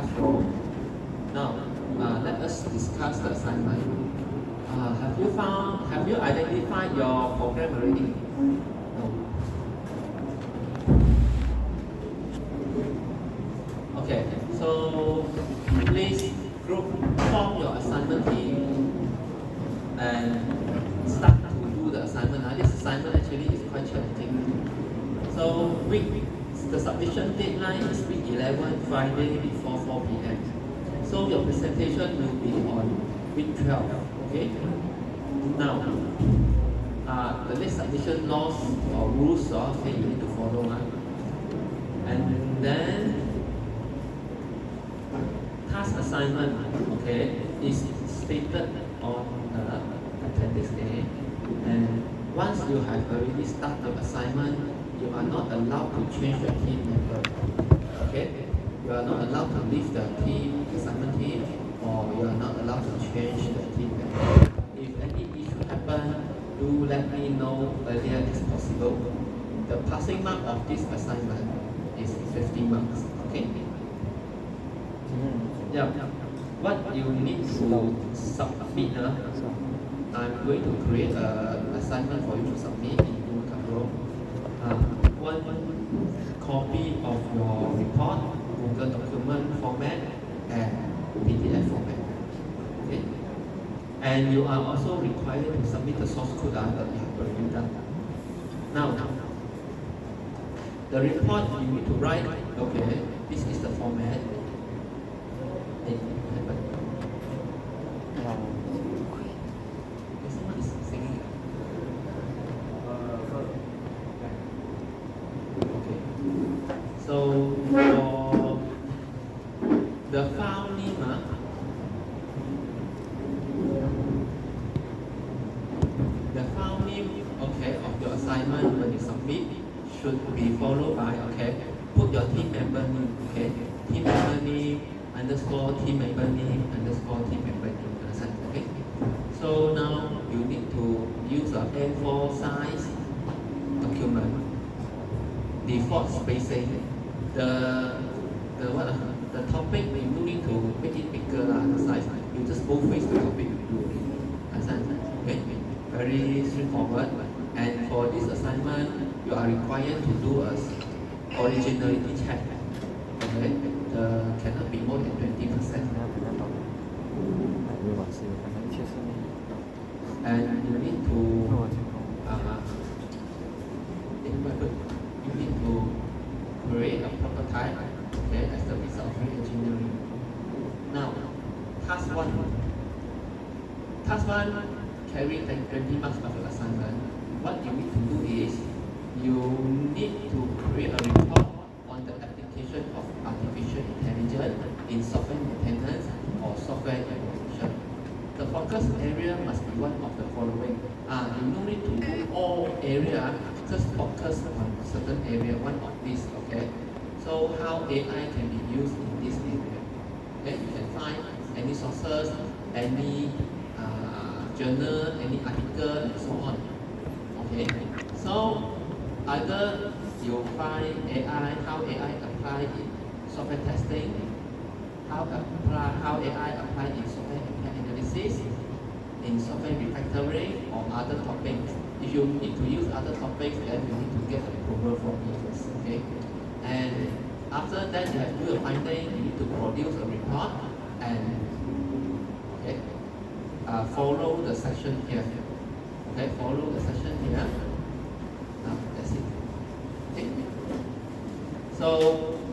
classroom. Now, let us discuss the assignment. Have you identified your program already? No. Okay, so please form your assignment team and start to do the assignment. This assignment actually is quite challenging. So the submission deadline is week 11, Friday before 4 p.m. So your presentation will be on week 12. Okay. Now, the late submission laws or rules, okay, you need to follow. And then task assignment, okay, is stated on the appendix A. And once you have already started the assignment, you are not allowed to change your team member. Okay? You are not allowed to leave the team, assignment team, or you are not allowed to change the team member. If any issue happen, do let me know earlier as possible. The passing mark of this assignment is 50 marks. Okay? Yeah. What you need to submit, I'm going to create an assignment for you to submit in Google. One copy of your report, Google document format, and PDF format. Okay? And you are also required to submit the source code that you have already done. Now, the report you need to write, okay, this is the format. Someone is singing. Okay. So for the file name, okay, of your assignment when you submit should be followed by, okay, put your team member name, okay, team member name underscore team member name underscore team member name, understand? Okay. So now you need to use a A4 size document. Default spacing. The topic you don't need to make it bigger the size. You just boldface the topic you do. Understand? Okay. Very straightforward. And for this assignment, you are required to do a originality check. Okay. Cannot be more than 20%. And you need to create a prototype, okay, as the result of engineering. Now, task one carry 20 marks of your assignment. What you need to do is you need to create a report on the application of artificial intelligence in software maintenance or software evolution. The focus area must be one of the following. You don't need to do all area, just focus on certain area, one of these, okay? So how AI can be used in this area. Okay, you can find any sources, any journal, any article, and so on. Okay, so either you find AI, how AI apply in software testing, how AI apply in software analysis, in software refactoring, or other topics. If you need to use other topics, then you need to get approval from it. Okay, and after that you have to do a finding. You need to produce a report and okay, follow the section here. Okay, follow the section here. That's it. Okay. So,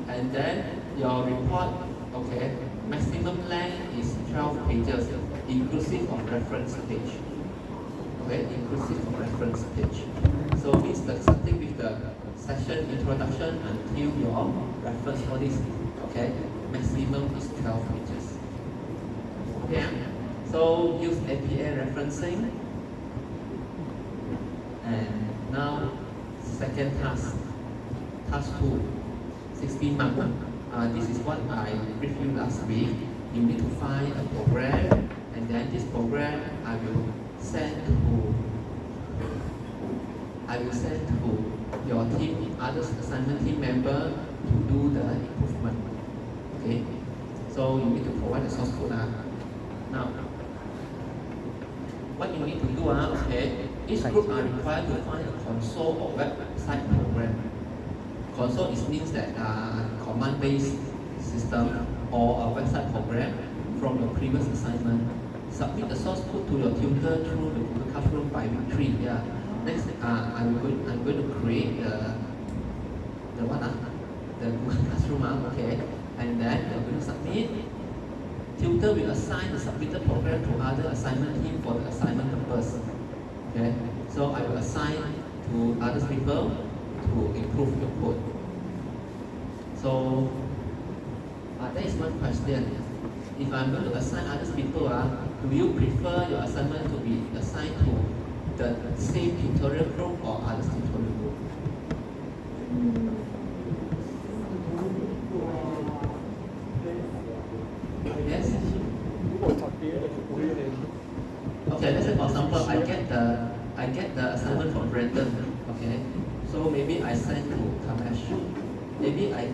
and then your report, okay, maximum length is 12 pages, inclusive of reference page. Okay, inclusive of reference page. So it's starting with the session introduction until your reference for this. Okay, maximum is 12 pages. Okay, so use APA referencing. And now, second task, task 2, 16 marks. This is what I reviewed last week. You need to find a program, and then this program I will send to your team, other assignment team member to do the improvement. Okay. So you need to provide the source code. Now, what you need to do, okay, each group are required to find a console or website program. Console means that command-based system or a website program from your previous assignment. Submit the source code to your tutor through the Google Classroom by week 3. Yeah. Next, I'm going to create the Google Classroom. Okay, and then you're going to submit. Tutor will assign the submitted program to other assignment team for the assignment purpose. Okay, so I will assign to other people to improve your code. So that is one question. If I'm going to assign other people, do you prefer your assignment to be assigned to the same tutorial group or other tutorial group? Yes? Okay, let's say for example, I get the assignment from Brandon. Okay, so maybe I send to Kamesh. Maybe I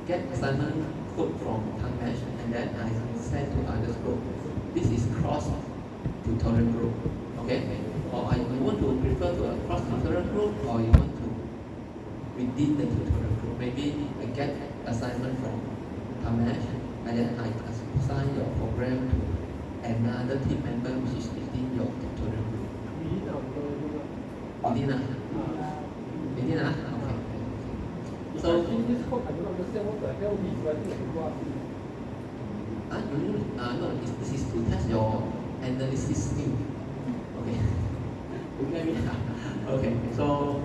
get assignment code from Kamesh and then I send to others group. This is cross tutorial group. Okay, or you want to prefer to a cross tutorial group, or you want to within the tutorial group. Maybe I get assignment from Kamesh and then I assign your program to another team member which is within your tutorial group. Within okay. So this code I don't understand what the hell is writing no, this is to test your analysis skill. Okay. Okay. So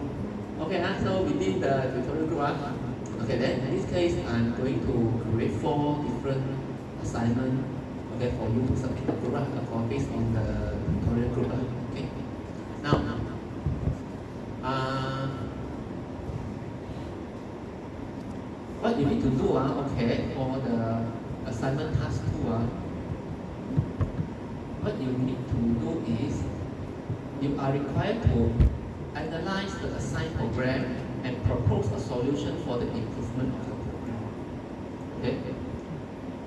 so within the tutorial group, okay, then in this case I'm going to create 4 different assignments, okay, for you to submit the group based on the tutorial group. Okay. Now what you need to do, okay, for the assignment task 2, what you need to do is you are required to analyze the assigned program and propose a solution for the improvement of the program. Okay?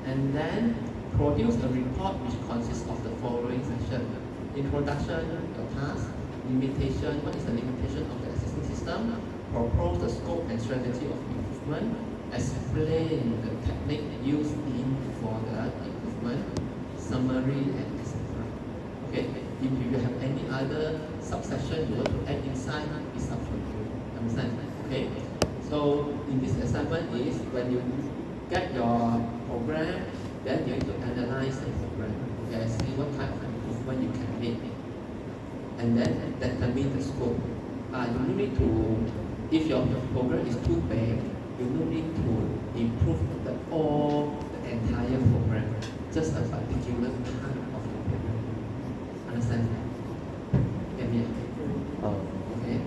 And then produce a report which consists of the following section: introduction, your task, limitation, what is the limitation of the existing system, propose the scope and strategy of improvement, explain the technique used for the improvement, summary, and etc. Okay, if you have any other subsection you want to add inside, it's up to you. Understand? Okay. So in this assignment is when you get your program, then you need to analyze the program. Okay, see what kind of improvement you can make, and then determine the scope. You need to, if your program is too big, you don't need to improve the entire program, just a particular part of the program. Understand? Okay.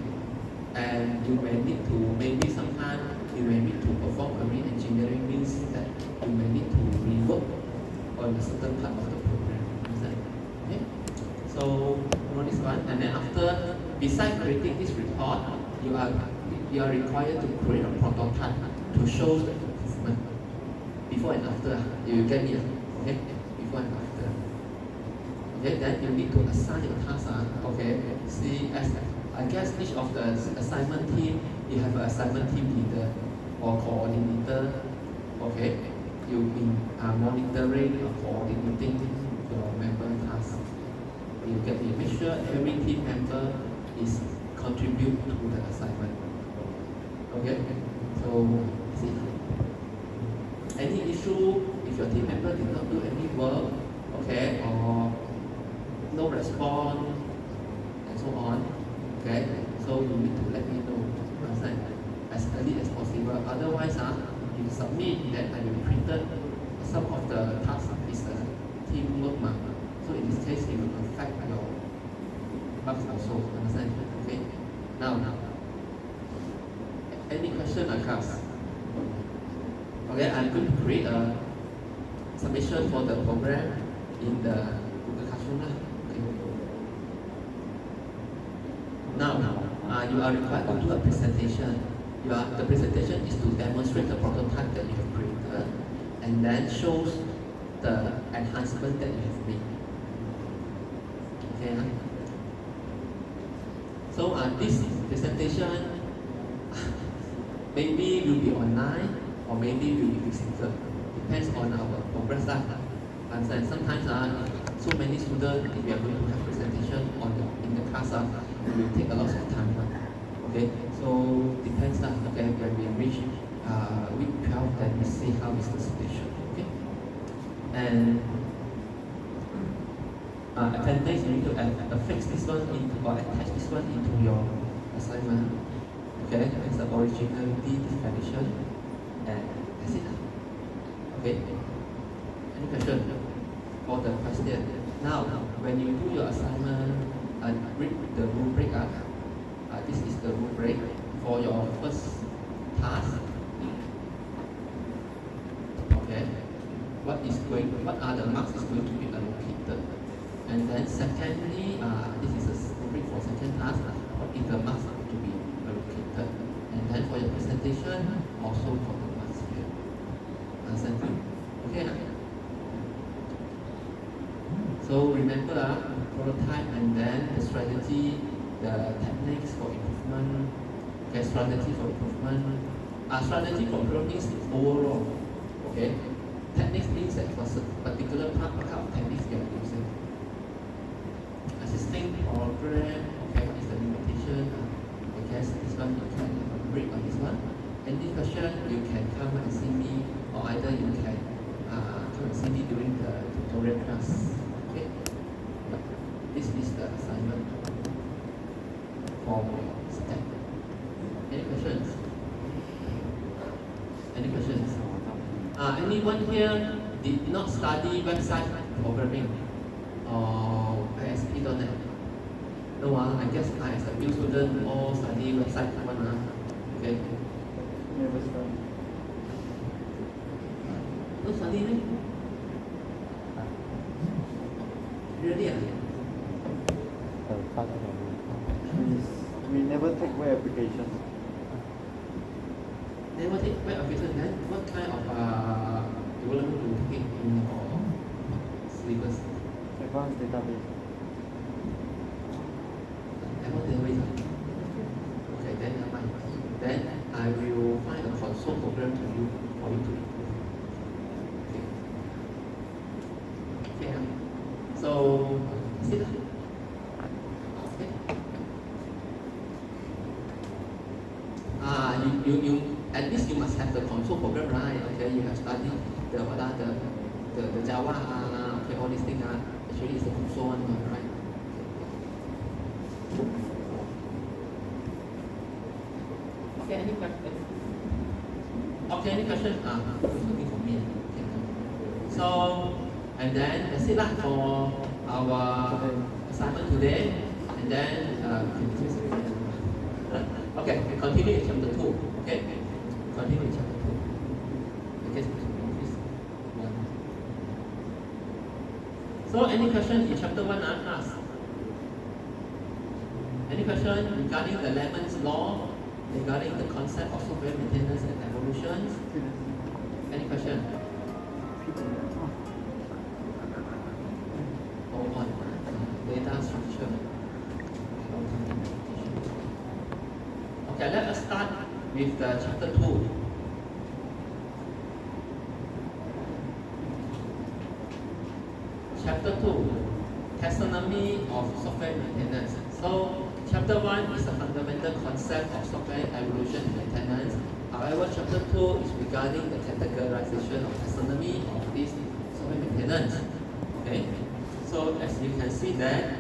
And you may need to, maybe sometimes you may need to perform a re-engineering, means that you may need to rework on a certain part of the program. Understand? Okay. So this one, and then after, besides creating this report, you are required to create a prototype to show the improvement before and after. You get it? Okay? Before and after. Okay, then you need to assign your task. Okay, see, as I guess each of the assignment team, you have an assignment team leader or coordinator. Okay, you are monitoring or coordinating your member tasks. You get to make sure every team member is contribute to the assignment. Okay, so see, any issue if your team member did not do any work, okay, or no response and so on, okay, so you need to let me know, understand, as early as possible. Otherwise, you submit, then I will print some of the tasks is a teamwork. So in this case, it will affect your marks also, understand? Okay. Now, any question or class? Okay, I'm going to create a submission for the program in the Google Classroom. Okay. Now, you are required to do a presentation. The presentation is to demonstrate the prototype that you have created, and then shows the enhancement that you have made. Okay. So this presentation maybe will be online or maybe will be physical. Depends on our progress. And sometimes so many students, if we are going to have presentation in the class, it will take a lot of time. Okay, so depends. Okay, when we reach week 12, then we see how is the situation. Okay, and attendance, you need to affix this one or attach this one into your assignment. Okay, it's the originality definition, and that's it. Okay, any question for the question? Now, when you do your assignment, read the rubric. This is the rubric for your first task. Okay, what are the marks is going to be allocated? And then secondly, this is a rubric for second task. What is the marks to be allocated? And then for your presentation, also for the marks here. Okay. So remember, prototype and then the strategy, the techniques for improvement. Okay, strategy for improvement. Strategy for improvement is overall. Okay, techniques means that for a particular part, what kind of techniques you are using. Assisting program, okay, what is the limitation? I guess this one you can break on this one. Any question, you can come and see me, or either you can come and see me during the tutorial class. Okay, this is the assignment for step. Any questions? Any questions? Anyone here did not study website programming or ASP.NET? No, I guess I as a new student all study website one. Okay. Never study. No study me? Really? We never take web application. Never take web application. Then what kind of development do you take in your syllabus? Advanced database. Okay, then never mind. Then I will find a console program to you for you to improve. Okay. Okay. So that's it. Okay. You at least you must have the console program, right? Okay, you have studied the Java, okay, all these things. Actually, it's the console one, right? Okay, any question? Okay, any question? Looking for me. Okay. So, and then that's it for our assignment today. And then okay, we continue in chapter 2. Okay, continue in chapter 2. Okay, so any question in chapter 1? Ask. Any question regarding the Lemon's law? Regarding the concept of software maintenance and evolution? Any question? Go on. Data structure. Okay, let us start with the chapter 2. Chapter 2, taxonomy of software maintenance. So, chapter 1 is the fundamental concept of software evolution and maintenance. However, chapter 2 is regarding the categorization of taxonomy of this software maintenance. Okay, so as you can see that,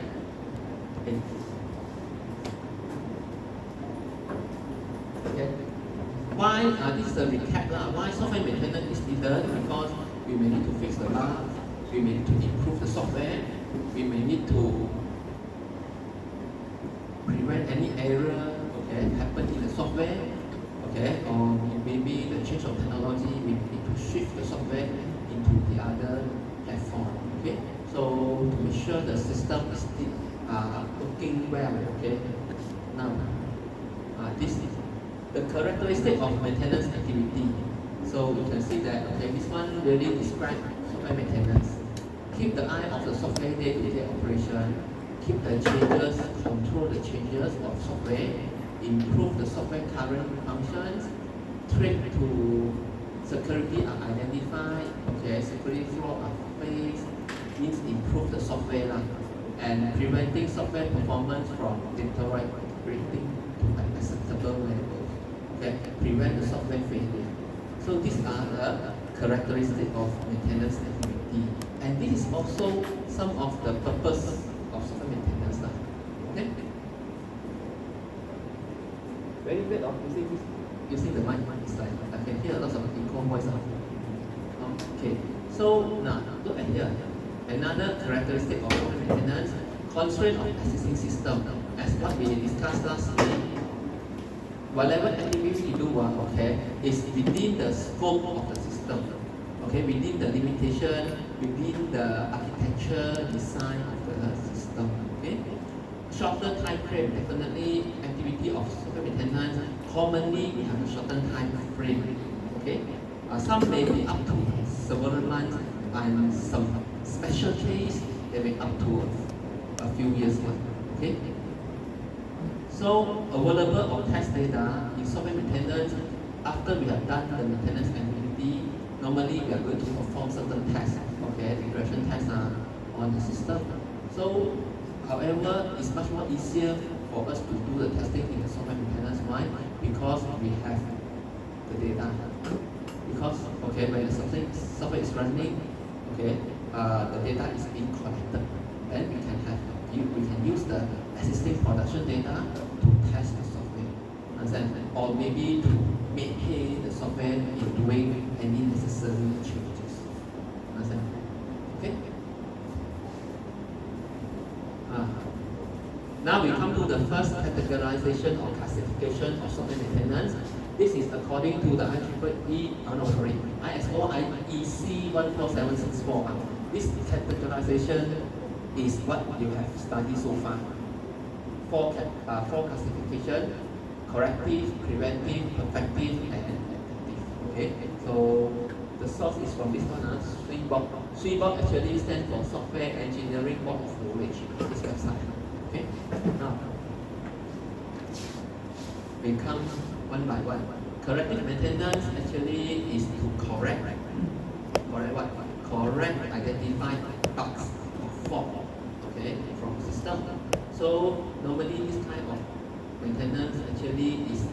okay, why this is a recap why software maintenance is needed? Because we may need to fix the bug, we may need to improve the software, we may need to prevent any error, okay, happen in the software, okay, or maybe the change of technology, we need to shift the software into the other platform, okay. So to make sure the system is still working well, okay. Now, this is the characteristic of maintenance activity. So you can see that, okay, this one really describe software maintenance. Keep the eye of the software day-to-day operation, keep the changes, control the changes of software, improve the software current functions, threat to security are identified, okay, security flaw are faced, means improve the software lah, and preventing software performance from deteriorating to unacceptable levels, okay, prevent the software failure. So these are the characteristics of maintenance activity, and this is also some of the purpose of software maintenance lah. Okay. Very bad of using the mic. It's like I can hear a lot of echo voice out. Okay. So now look at here. Another characteristic of software maintenance, constraint of existing system. As what we discussed last week, whatever activity you do, okay, is within the scope of the system. Okay, within the limitation, within the architecture design of the system. Okay. Shorter time frame, definitely activity of software maintenance. Commonly, we have a shorter time frame. Okay, some may be up to several months, and some special case they may up to a few years. Okay. So available of test data in software maintenance. After we have done the maintenance activity, normally we are going to perform certain tests. Okay, regression tests on the system. So, however, it's much more easier for us to do the testing in the software maintenance. Why? Because we have the data. Because okay, when the software is running, okay, the data is being collected. Then we can use the existing production data to test the software. Understand? Or maybe to maintain the software in doing any necessary changes. Understand? Okay. Now we come to the first categorization or classification of software maintenance. This is according to the ISO IEC 14764. This categorization is what you have studied so far. Four classification: corrective, preventive, perfective, and adaptive. Okay, so the source is from this one, SWIBOK. SWIBOK actually stands for Software Engineering Board of Knowledge. This website. Okay, now we come one by one. Corrective maintenance actually is to correct what? Correct identified bugs or fault, okay, from the system. So normally this kind of maintenance actually is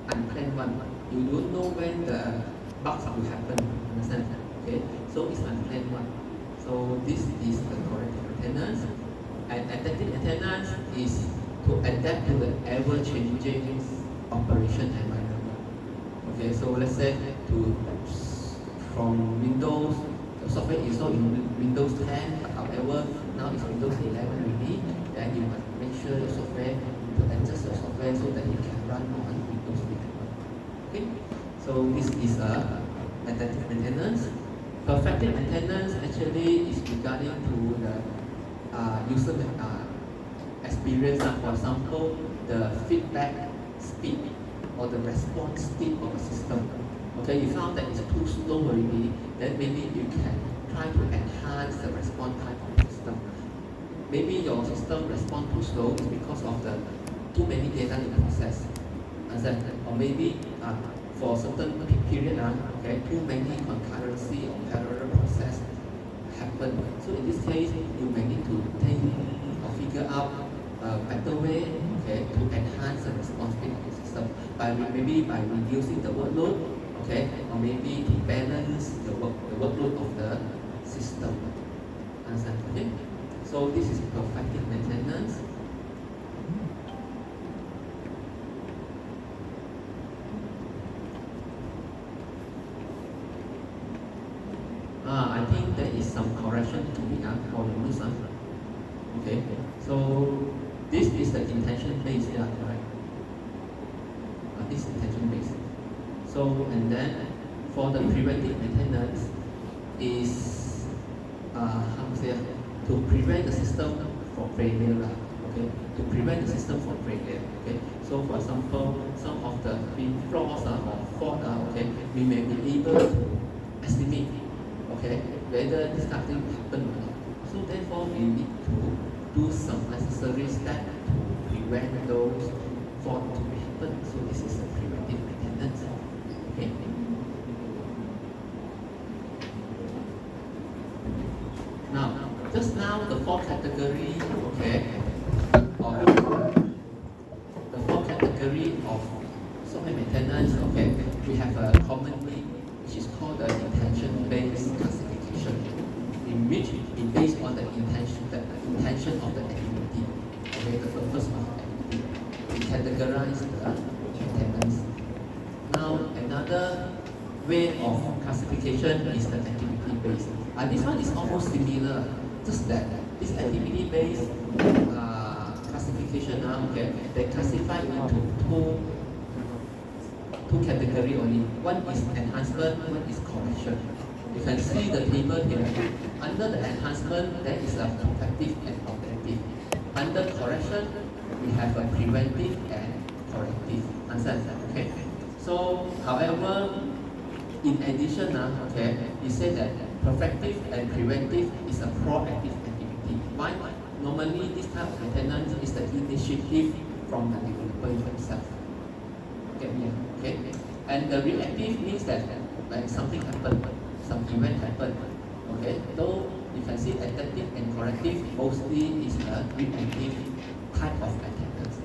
unplanned one. You don't know when the bugs will happen. Understand? Okay, so it's unplanned one. So this is the corrective maintenance. And adaptive maintenance is to adapt to the ever-changing operation environment. Okay, so let's say from Windows, the software is not in Windows 10, however, now it's Windows 11 already, then you must make sure your software, to adjust your software so that it can run on Windows 11. Okay, so this is adaptive maintenance. Perfective maintenance actually is regarding to the user experience. For example, the feedback speed or the response speed of a system. Okay, you found that it's too slow already, then maybe you can try to enhance the response time of the system. Maybe your system responds too slow is because of the too many data to process. Or maybe for a certain period, okay, too many concurrency or parallel process happen. So in this case, you may need to think or figure out a better way, okay, to enhance the response speed of the system maybe by reducing the workload, okay, or maybe to balance the workload of the system. Understand? Okay. So this is perfective maintenance. I think there is some correction to be done for the rules. Okay, so this is the intention base, yeah, correct. This intention base. So, and then for the preventive maintenance is how to say, to prevent the system from failure. Okay, to prevent the system from failure. Okay, so for example, some of the flaws or fault, okay, we may be able to estimate okay, whether this kind of thing happen or not. So therefore, we need to do some necessary steps to prevent those fault to happen. So this is a preventive maintenance. Okay. Now, just now the four category, okay, of software maintenance, okay, we have a commonly which is called the intention-based classification, in which it based on the intention of the activity, okay, the purpose of the activity. We categorize the maintenance. Now, another way of classification is the activity-based. This one is almost similar, just that this activity-based classification now, okay, they classify into two categories only. One is enhancement, one is correction. You can see the table here. Under the enhancement, there is a protective and objective. Under correction, we have a preventive and corrective. Understand? Okay. So, however, in addition, okay, you say that perfective and preventive is a proactive activity. Why? Normally, this type of maintenance is the initiative from the developer himself. Get me? Okay? And the reactive means that like something happened, some event happened. Okay? Though you can see adaptive and corrective mostly is a reactive type of maintenance.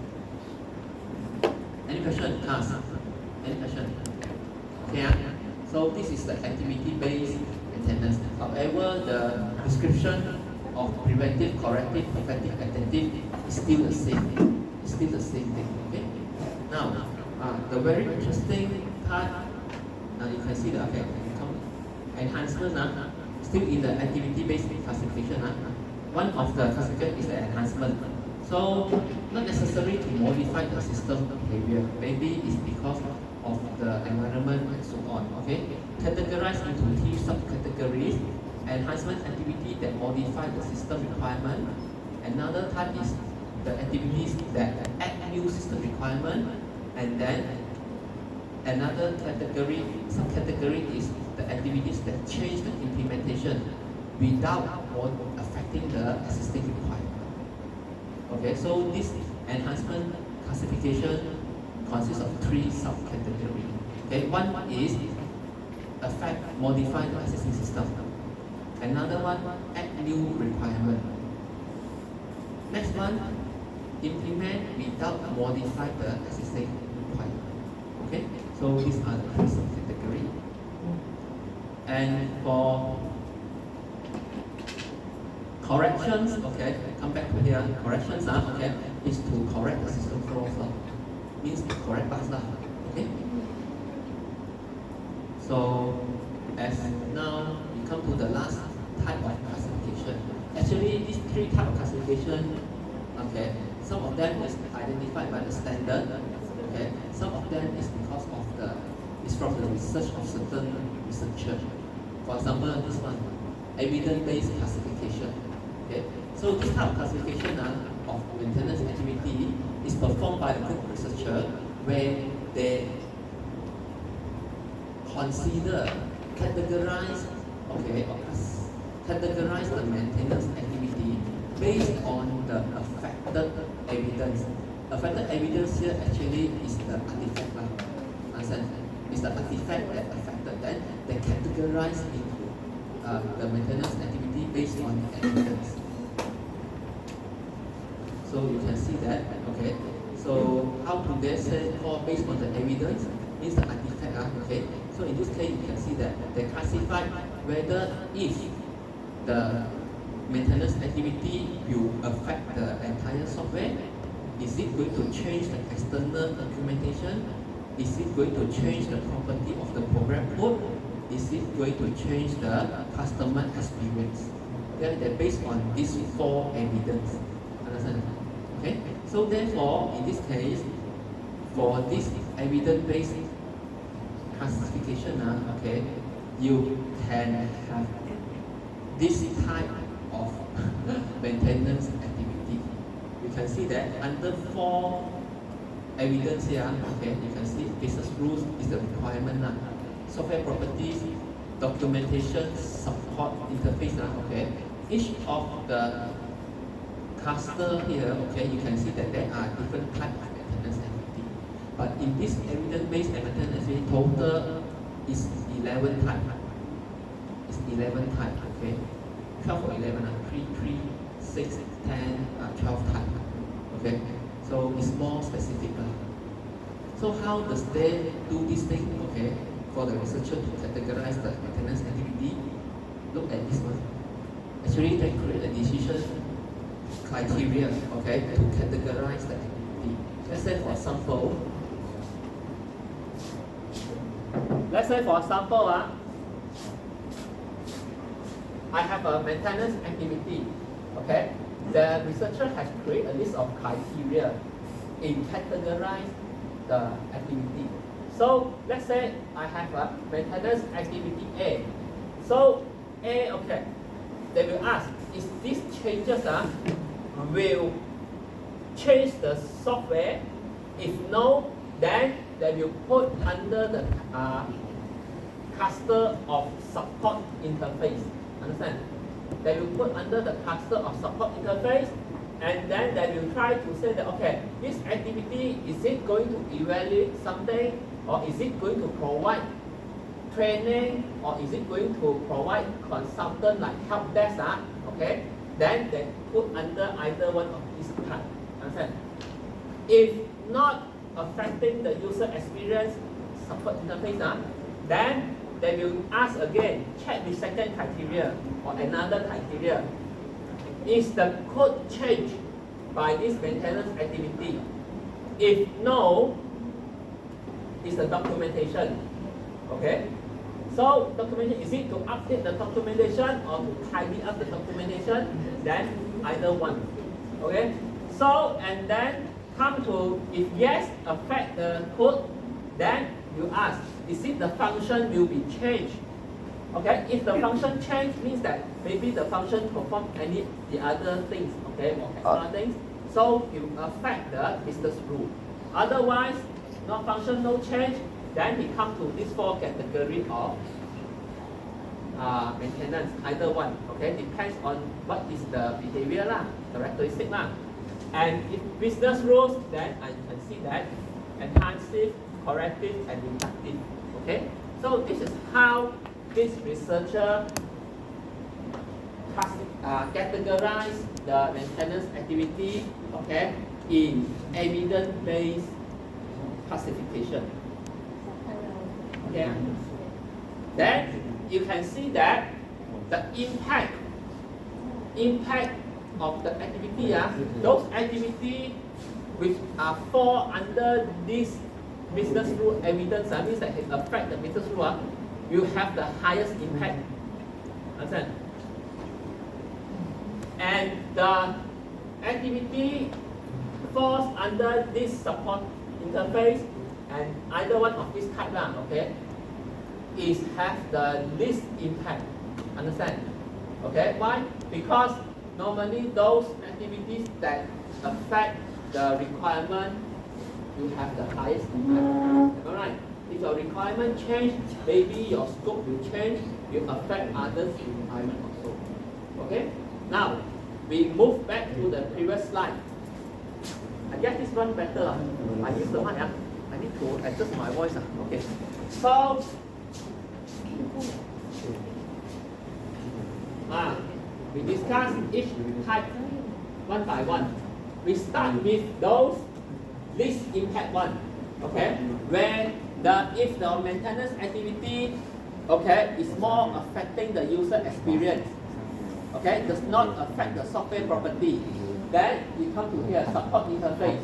Any question? Class? Any question? Okay? So this is the activity-based maintenance. However, the description of preventive, corrective, perfective, adaptive is still the same. It's still the same thing. Okay. Now, the very interesting part. Now you can see the enhancement. Still in the activity-based classification. One of the classification is the enhancement. So not necessary to modify the system behavior. Maybe it's because of the environment and so on. Okay. Categorized into three subcategories. Enhancement activity that modify the system requirement. Another type is the activities that add new system requirement. And then another category, subcategory is the activities that change the implementation without affecting the existing requirement. Okay, so this enhancement classification consists of three subcategories. Okay, one is modify the existing system. Another one, add new requirement. Next one, implement without modify the existing requirement. Okay, so these are the three subcategories. And for corrections, okay, come back to here. Corrections okay, is to correct the system flaws. Means to correct bugs. Okay. So as now we come to the last type of classification. Actually, these three types of classification, okay, some of them is identified by the standard, okay, some of them is because of it's from the research of certain researchers. For example, this one, evidence-based classification. Okay, so this type of classification of maintenance activity is performed by a group of researchers where they consider, categorize the maintenance activity based on the affected evidence. Affected evidence here actually is the artifact. Understand? It's the artifact that affected. Then they categorize into the maintenance activity based on evidence. So you can see that. Okay. So how do they say based on the evidence? Means the artifact. Okay. So in this case, you can see that they classify whether if the maintenance activity will affect the entire software. Is it going to change the external documentation? Is it going to change the property of the program code? Is it going to change the customer experience? They're based on these four evidence. Understand? Okay. So therefore, in this case, for this evidence-based classification, okay, you can have this type of maintenance activity. You can see that under four evidence here, okay, you can see business rules is the requirement. Software properties, documentation, support support interface, okay, each of the cluster here, okay, you can see that there are different types of maintenance activity. But in this evidence-based maintenance activity, total is 11 types. It's 11 types, okay? 12 or 11, 3, 3, 6, 10, 12 types, okay? So it's more specific. So how does they do this thing, okay? For the researcher to categorize the maintenance activity, look at this one. Actually, they create a decision criteria, okay, to categorize the activity. Let's say for example, I have a maintenance activity, okay? The researcher has created a list of criteria in categorize the activity. So let's say I have a maintenance activity A. So A, okay, they will ask, is these changes will change the software? If no, then they will put under the cluster of support interface. Understand? They will put under the cluster of support interface, and then they will try to say that, okay, this activity, is it going to evaluate something, or is it going to provide training, or is it going to provide consultant like help desk, okay? Then they put under either one of these types. Understand? If not affecting the user experience support interface, then they will ask again, check the second criteria or another criteria. Is the code changed by this maintenance activity? If no, it's the documentation. Okay? So documentation, is it to update the documentation or to tidy up the documentation? Then either one. Okay? So, and then come to, if yes, affect the code, then you ask, is it the function will be changed? Okay, if the function change means that maybe the function perform any the other things, okay, or extra things, so it will affect the business rule. Otherwise, no function, no change, then we come to this four category of maintenance, either one, okay, depends on what is the behavior characteristic And if business rules, then I can see that enhancive, corrective, and inductive. Okay, so this is how this researcher categorize the maintenance activity, okay, in evidence-based classification. Okay, then you can see that the impact of the activity, those activities which are fall under this business rule evidence, means that it affect the business rule, you have the highest impact. Understand? And the activity falls under this support interface, and either one of these type, okay, is have the least impact. Understand? Okay, why? Because normally those activities that affect the requirement, you have the highest impact. Alright? If your requirement change, maybe your scope will change, will affect others' requirement also. Okay? Now, we move back to the previous slide. I guess this one better. I use the mic. I need to adjust my voice. Okay. So, we discuss each type one by one. We start with those least impact one. Okay, where if the maintenance activity, okay, is more affecting the user experience, okay, does not affect the software property, then we come to here, support interface.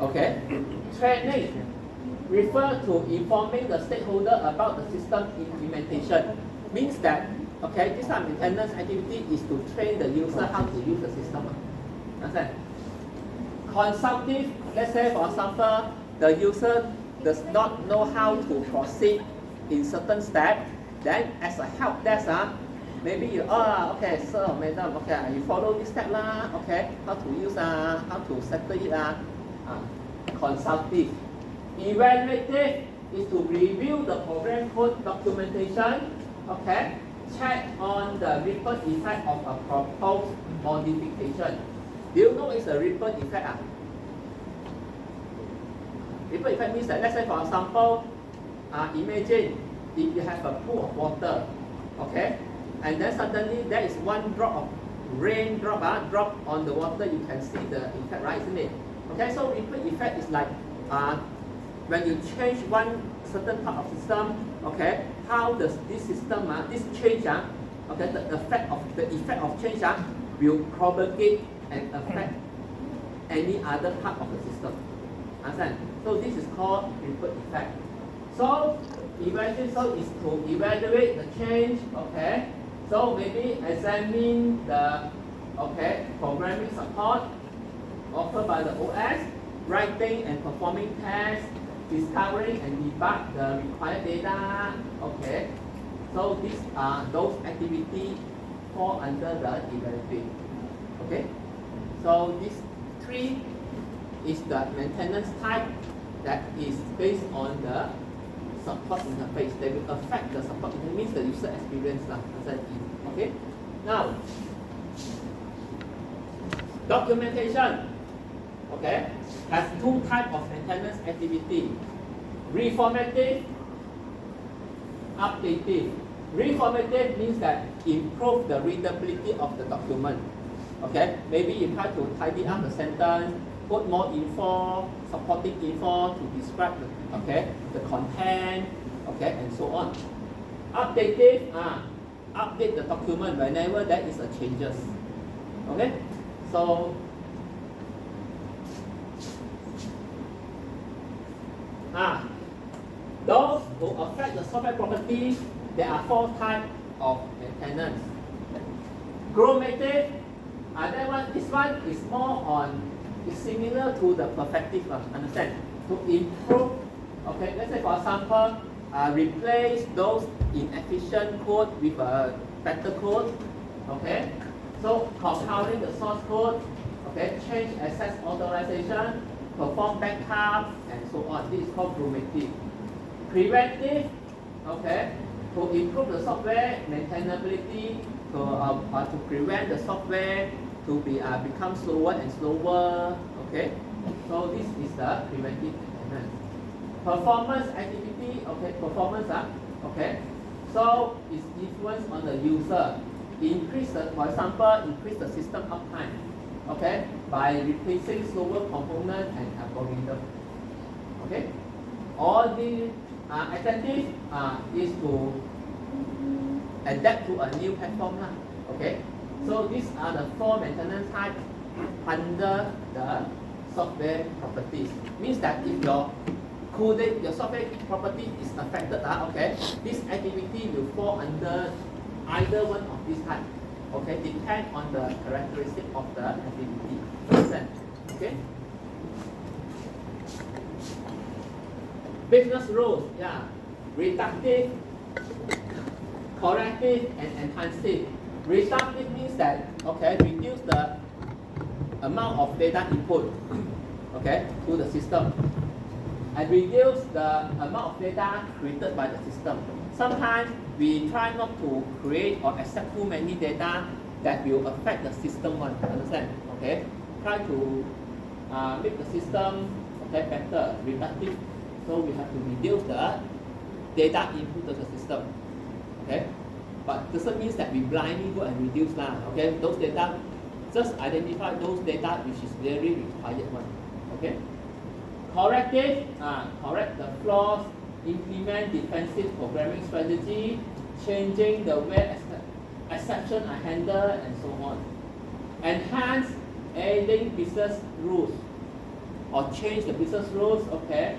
Okay, training refer to informing the stakeholder about the system implementation. Means that, okay, this maintenance activity is to train the user how to use the system. Understand? Consultative, let's say for example, the user does not know how to proceed in certain steps, then as a help desk, maybe you, okay, sir, madam, okay, you follow this step okay, how to use, how to settle it, consultative. Evaluative is to review the program code documentation, okay, check on the ripple effect of a proposed modification. Do you know it's a ripple effect? Ripple effect means that, let's say for example, imagine if you have a pool of water, okay, and then suddenly there is one drop of raindrop drop on the water, you can see the effect, right, isn't it? Okay, so ripple effect is like when you change one certain part of system, okay, how does this system, this change, okay, the effect of change will propagate and affect any other part of the system. Understand? So this is called ripple effect. So evaluation is to evaluate the change, okay. So maybe examine the programming support offered by the OS, writing and performing tests, discovering and debug the required data, okay. So these are those activities fall under the evaluate, okay. So these three is the maintenance type that is based on the support interface. They will affect the support interface, means the user experience. Okay. Now, documentation, okay, has two types of maintenance activity: reformative, updative. Reformative means that improve the readability of the document. Okay, maybe you try to tidy up the sentence, put more info, supporting info to describe the content, okay, and so on. Updative, update the document whenever there is a changes. Okay, so those who affect the software property, there are four types of maintenance. Chromative, this one is more on, is similar to the perfective, understand? To improve, okay, let's say for example, replace those inefficient code with a better code, okay? So compiling the source code, okay, change access authorization, perform backup, and so on. This is called chromative. Preventive, okay, to improve the software maintainability, to prevent the software to become slower and slower, okay. So this is the preventive maintenance. Performance activity, okay, performance, okay. So it's influence on the user. For example, increase the system uptime, okay, by replacing slower component and algorithm, okay. All the adaptive is to adapt to a new platform, okay. So these are the four maintenance types under the software properties. Means that if your coding, your software property is affected, okay, this activity will fall under either one of these types. Okay, depend on the characteristic of the activity. Okay. Business rules, reductive, corrective, and enhancing. Reductive means that, okay, reduce the amount of data input, okay, to the system, and reduce the amount of data created by the system. Sometimes we try not to create or accept too many data that will affect the system one. Understand? Okay. Try to make the system, okay, better, reductive. So we have to reduce the data input to the system. Okay. But doesn't mean that we blindly go and reduce now. Okay. Those data, just identify those data which is very required one. Okay. Corrective, correct the flaws, implement defensive programming strategy, changing the way exception are handled, and so on. Enhance, adding business rules or change the business rules, okay.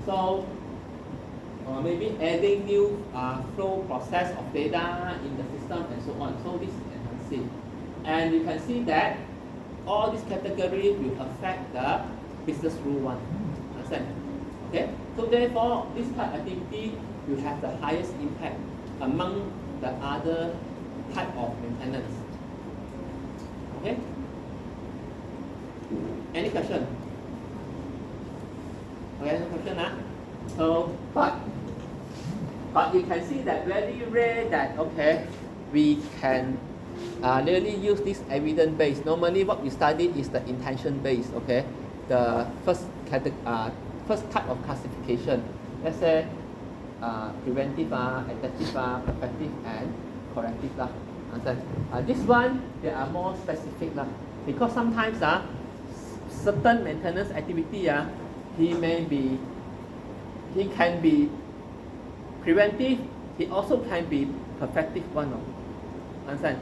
So maybe adding new flow process of data in the system and so on. So this is enhancing. And you can see that all these categories will affect the business rule one. Understand? Okay? So therefore, this type of activity will have the highest impact among the other type of maintenance. Okay? Any question? Okay, no question, So, but But you can see that very rare that, okay, we can really use this evidence based. Normally what we study is the intention based, okay? The first type of classification. Let's say preventive, adaptive, perfective, and corrective. Understand? This one, they are more specific. Because sometimes certain maintenance activity, he can be preventive, he also can be perfective one. Understand?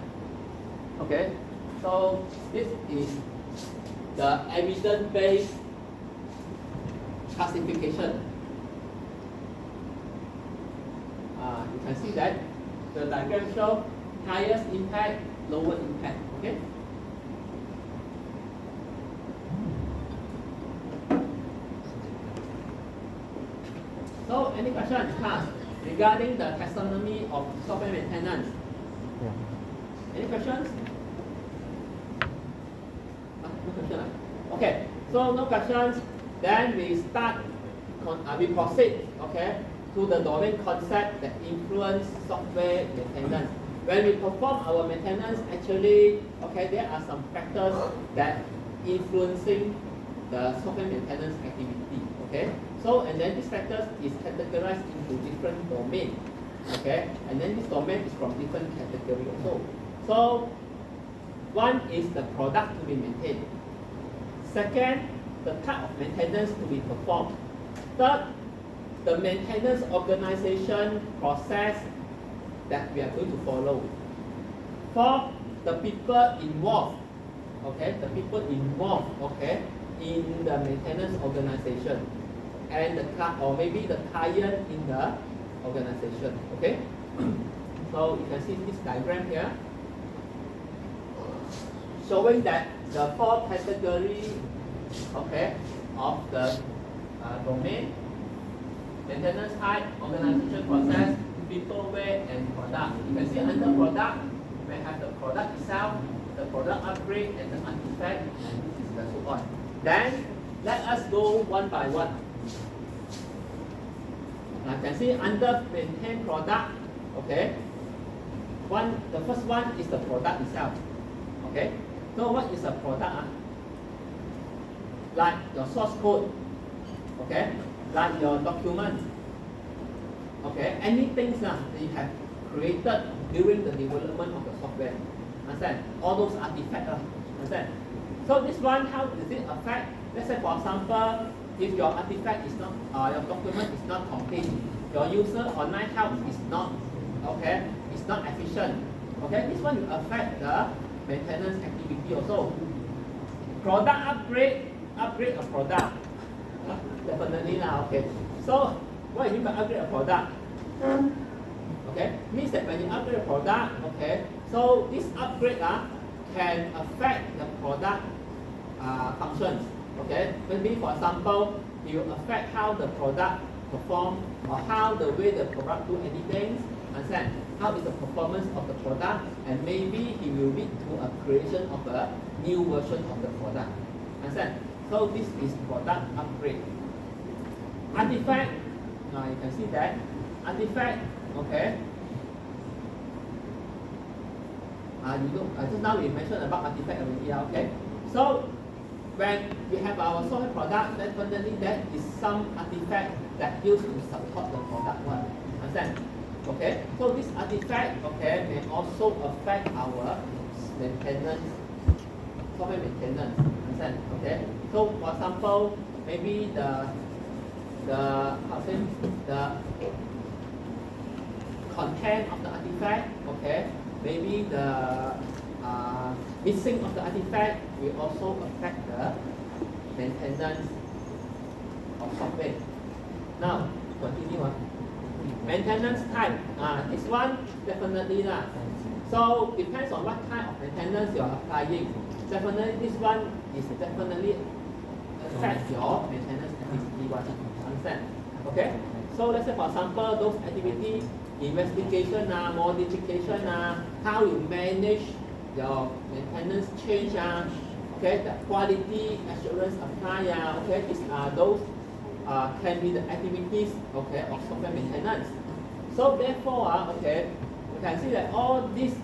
Okay, so this is the evidence-based classification. You can see that the diagram shows highest impact, lower impact. Okay. So, any questions, class, regarding the taxonomy of software maintenance? Any questions? No question. Okay. So no questions. Then we start. We proceed. Okay, to the domain concept that influence software maintenance. When we perform our maintenance, actually, okay, there are some factors that influencing the software maintenance activity. Okay. So, and then these factors is categorized into different domains, okay? And then this domain is from different categories also. So, one is the product to be maintained. Second, the type of maintenance to be performed. Third, the maintenance organization process that we are going to follow. Fourth, the people involved, okay? The people involved, okay, in the maintenance organization. And or maybe the client in the organization. Okay, so you can see this diagram here, showing that the four categories, okay, of the domain: maintenance type, organization process, people, way, and product. You can see under product, we have the product itself, the product upgrade, and the artifact, and this is the so on. Then let us go one by one. You can see under maintain product, okay. The first one is the product itself, okay. So what is a product? Like your source code, okay. Like your document, okay. Anything that you have created during the development of the software, understand? All those artifacts, understand? So this one, how does it affect? Let's say for example, if your artifact is not, your document is not complete, your user online help is not, okay, it's not efficient, okay, this one will affect the maintenance activity also. Product upgrade a product, definitely now, okay. So what do you mean by upgrade a product? Okay, means that when you upgrade a product, okay, so this upgrade can affect the product functions. Okay, maybe for example, it will affect how the product perform or how the way the product do anything. Understand? How is the performance of the product, and maybe it will lead to a creation of a new version of the product. Understand? So this is product upgrade. Artifact. Now you can see that artifact. Okay. Just now we mentioned about artifact already. Okay. So when we have our software product, definitely there is some artifact that used to support the product one. Understand? Okay. So this artifact, okay, may also affect our maintenance, software maintenance. Understand? Okay. So for example, maybe the content of the artifact, okay, maybe the missing of the artifact will also affect the maintenance of software. Now, continue. Maintenance type. This one definitely lah. So depends on what kind of maintenance you are applying. Definitely this one is definitely affect your maintenance activity one. Understand? Okay. So let's say for example, those activity, investigation, modification, how you manage your maintenance change, okay, the quality assurance apply, okay, these are those can be the activities, okay, of software maintenance. So therefore, okay, you can see that all this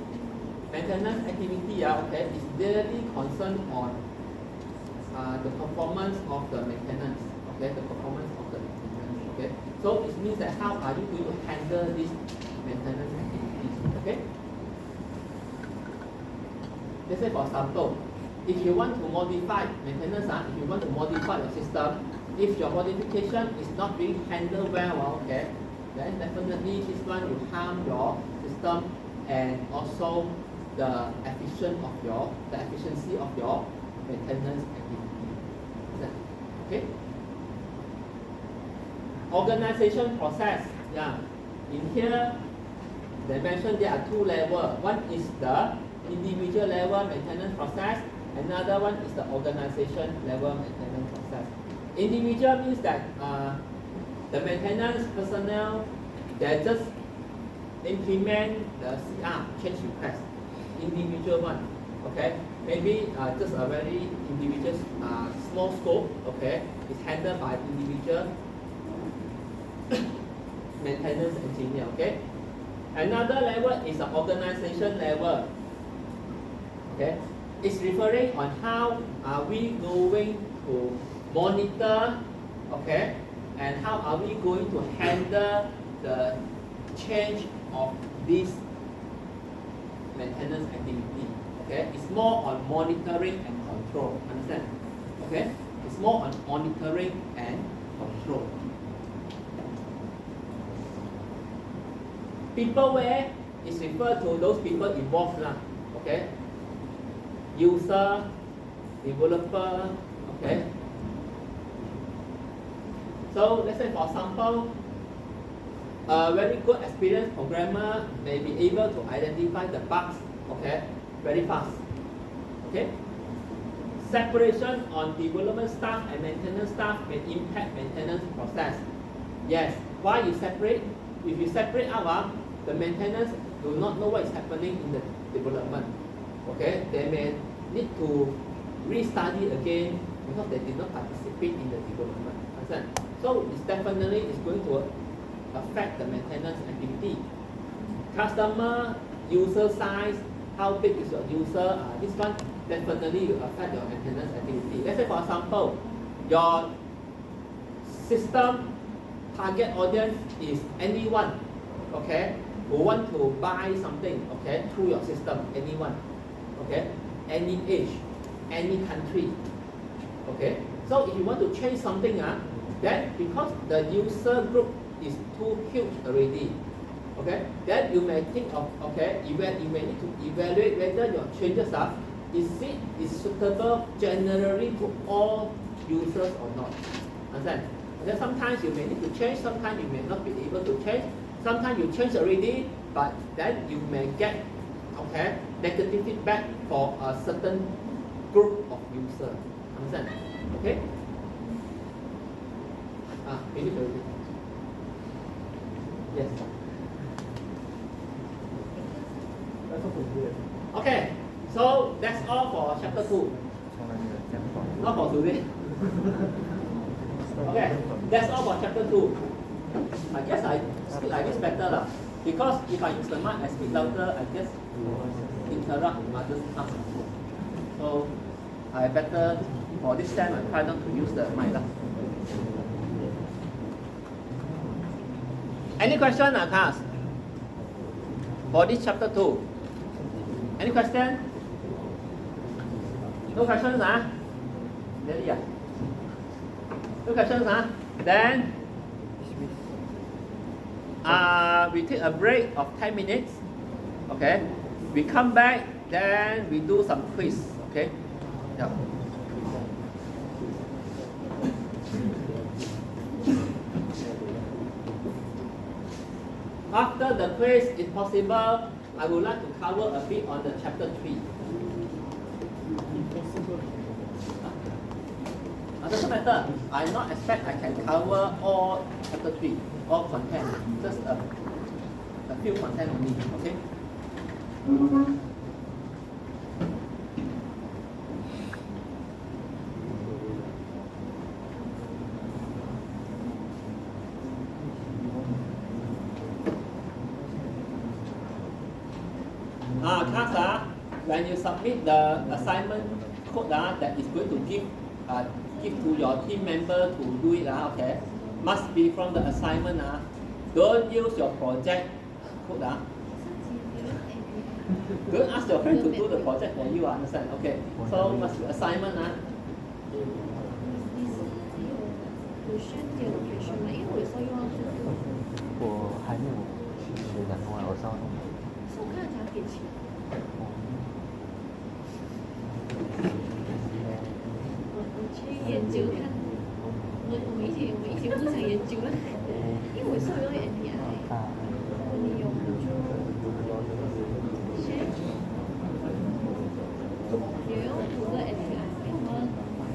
maintenance activity, okay, is really concerned on the performance of the maintenance, okay, the performance of the maintenance, okay. So it means that how are you going to handle this maintenance activities, okay? Let's say for example, if you want to modify maintenance, if you want to modify your system, if your modification is not being handled well, okay, then definitely this one will harm your system and also the efficiency of your maintenance activity. Okay. Organization process. Yeah. In here, they mentioned there are two levels. One is the individual level maintenance process. Another one is the organization level maintenance process. Individual means that the maintenance personnel, they just implement the CR, change request. Individual one, okay? Maybe just a very individual small scope, okay? It's handled by individual maintenance engineer, okay? Another level is the organization level, okay? It's referring on how are we going to monitor, okay? And how are we going to handle the change of this maintenance activity, okay? It's more on monitoring and control, understand? Okay? It's more on monitoring and control. Peopleware is referred to those people involved, okay? User, developer, okay? So let's say for example, a very good experienced programmer may be able to identify the bugs, okay, very fast. Okay? Separation on development staff and maintenance staff may impact maintenance process. Yes. Why you separate? If you separate out, the maintenance do not know what is happening in the development. Okay? They may need to restudy again because they did not participate in the development. Understand? So it's definitely going to affect the maintenance activity. Customer, user size, how big is your user? This one definitely will affect your maintenance activity. Let's say for example, your system target audience is anyone, okay, who want to buy something, okay, through your system, anyone, okay, any age, any country, okay. So if you want to change something, then because the user group is too huge already, okay, then you may think of, okay, you may need to evaluate whether your changes is suitable generally to all users or not. Understand? Okay, sometimes you may need to change, sometimes you may not be able to change, sometimes you change already, but then you may get, okay, negative feedback for a certain group of users. Understand? Okay? Finish already. Yes. Okay, so that's all for chapter 2. Not for today. Okay, that's all for chapter 2. I guess I speak like this better because if I use the mic and speak louder, I just interrupt others' task. So I better for this time I try not to use the mic. Any question, class? For this chapter 2? Any question? No questions, Really, No questions, Then we take a break of 10 minutes. Okay? We come back, then we do some quiz. Okay? Yeah. After the quiz, if possible, I would like to cover a bit on the chapter 3. Doesn't matter. I not expect I can cover all chapter 3, all content. Just a few content only. Okay? Class, when you submit the assignment code that is going to give to your team member to do it, okay, must be from the assignment. Don't use your project code. Don't ask your friend to do the project for you, understand? Okay, so must be assignment. 我还没有学讲话，我上。是我看人家给钱。我去研究看，我们一起互相研究了，因为我是用 API， 你有就 share， 有用Google API，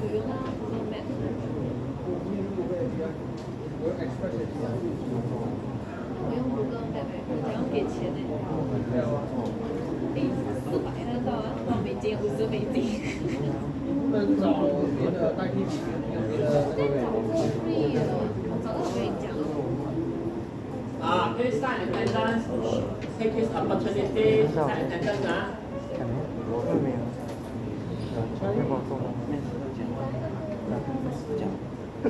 有用到 Google Map。我用Google Map， 我要给钱呢。400那到啊，多少美金？50美金。找别的代替品，别的。我找到我跟你讲。Please sign attendance. Take this opportunity. Sign attendance. 我这边要帮我做面试的简单，讲。是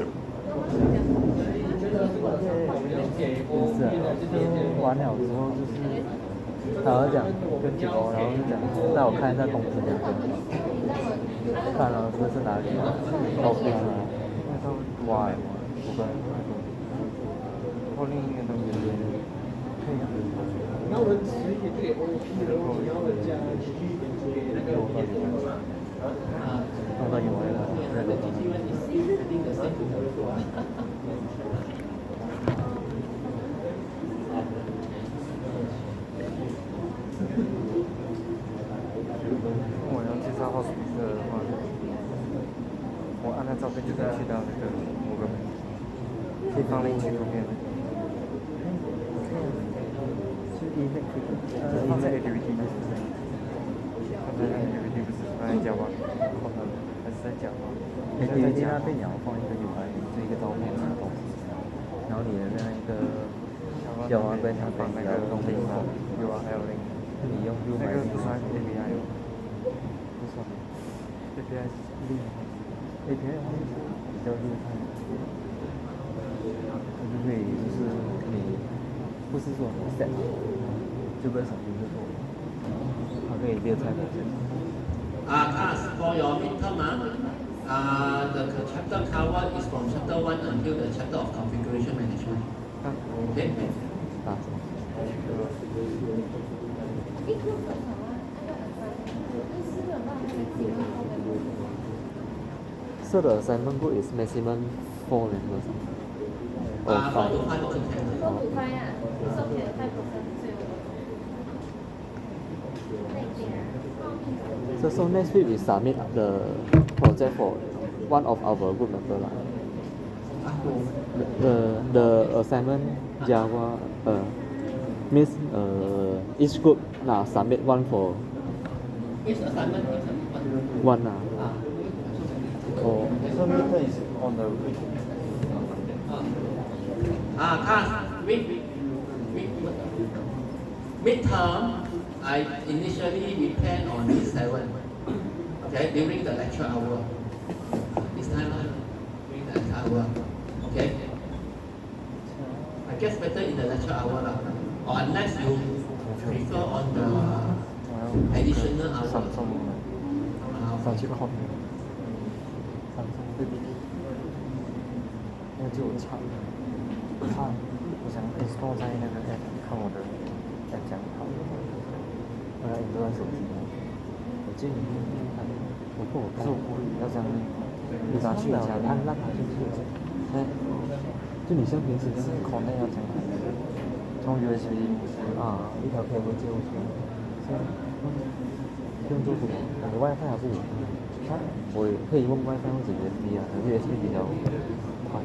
啊，就是完了之后就是他要讲跟结果，然后就讲带我看一下公司两个，看了这是哪里啊？高飞啊，那个哇，我跟后另一个东西可以。那我们直接给 OP， 然后你要加继续给那个 OP。那到有了，对对对。我要介绍好属的话，我按照照片就可以去到那个某个门，可以放进去图片。放在 activity 不是？放在 activity 不是？放在 Java 后头还是在 Java？ activity 那边你要放一个 UI， 就一个照片的东西，然后你的那个 Java 边上放那个东西嘛 URL 那个，你用 UI 那个不算 API 哦，不算 API 是厉害 ，API 比较厉害，它就可以就是你不是说你 set 就跟手机是做，它可以列菜单。Class, for your midterm, the chapter cover is from chapter 1 until the chapter of configuration management. Okay? So the assignment book is maximum 4 members. 4 to 5 to 10. 4 to 5啊，你收钱5%最多。So next week we submit the project for one of our group member lah. The assignment Java means each group submit one for Each assignment is one lah. Oh, so meter is on the week. Class, midterm, I initially we plan on week 7. Okay, during the lecture hour. This time during the lecture hour. Okay. I guess better in the lecture hour lah. Or unless you prefer on the additional hour. 上去考。那就唱看，我想 install 在那个 app 看我的 app 讲好，我来 install 在手机。我建议看，不过我看要这样，你咋去按让它进去？就你像平时是 connect 要这样，从 USB 一条 cable 接过去，用做什么？我的 WiFi 还是我可以用 WiFi 或者 USB 啊，USB 比较快，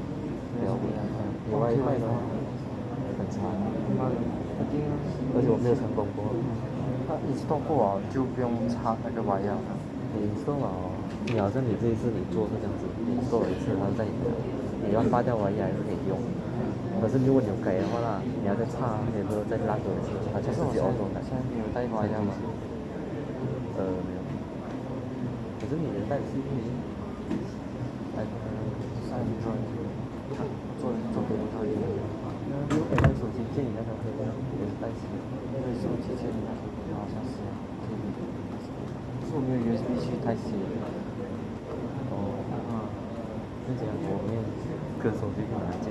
比较有 WiFi 的话很长，而且我没有成功过。它install 过啊，就不用插那个 wire 了。你 install 了哦，你好像你这一次你做是这样子，你 install 一次，它在你要拔掉 wire 还是可以用。可是如果你有改的话啦，你要再插，你不是再拉多一次，它就自己 auto 改。现在没有带 wire 吗？的没有。可是你的带是3号做别人套一个，那个手机借你那条可以也是带起，因为手机借你那条可以好像是可以，可是我没有 USB 去带起。是这样，我没有跟手机去拿借。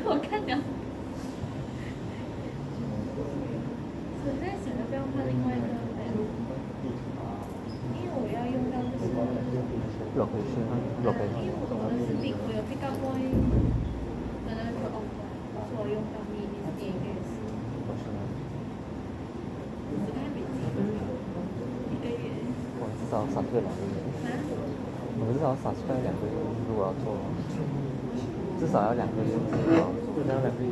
我看了，实在想要不要换另外一个 app， 因为我要用到就是location，因为我的是 big， 我有 pick up point， 可能就 off， 所以我用到mini 是1个月是，1个月。我至少3个2个月。我至少3个2个月，如果要做，至少要2个月，至少要2个月。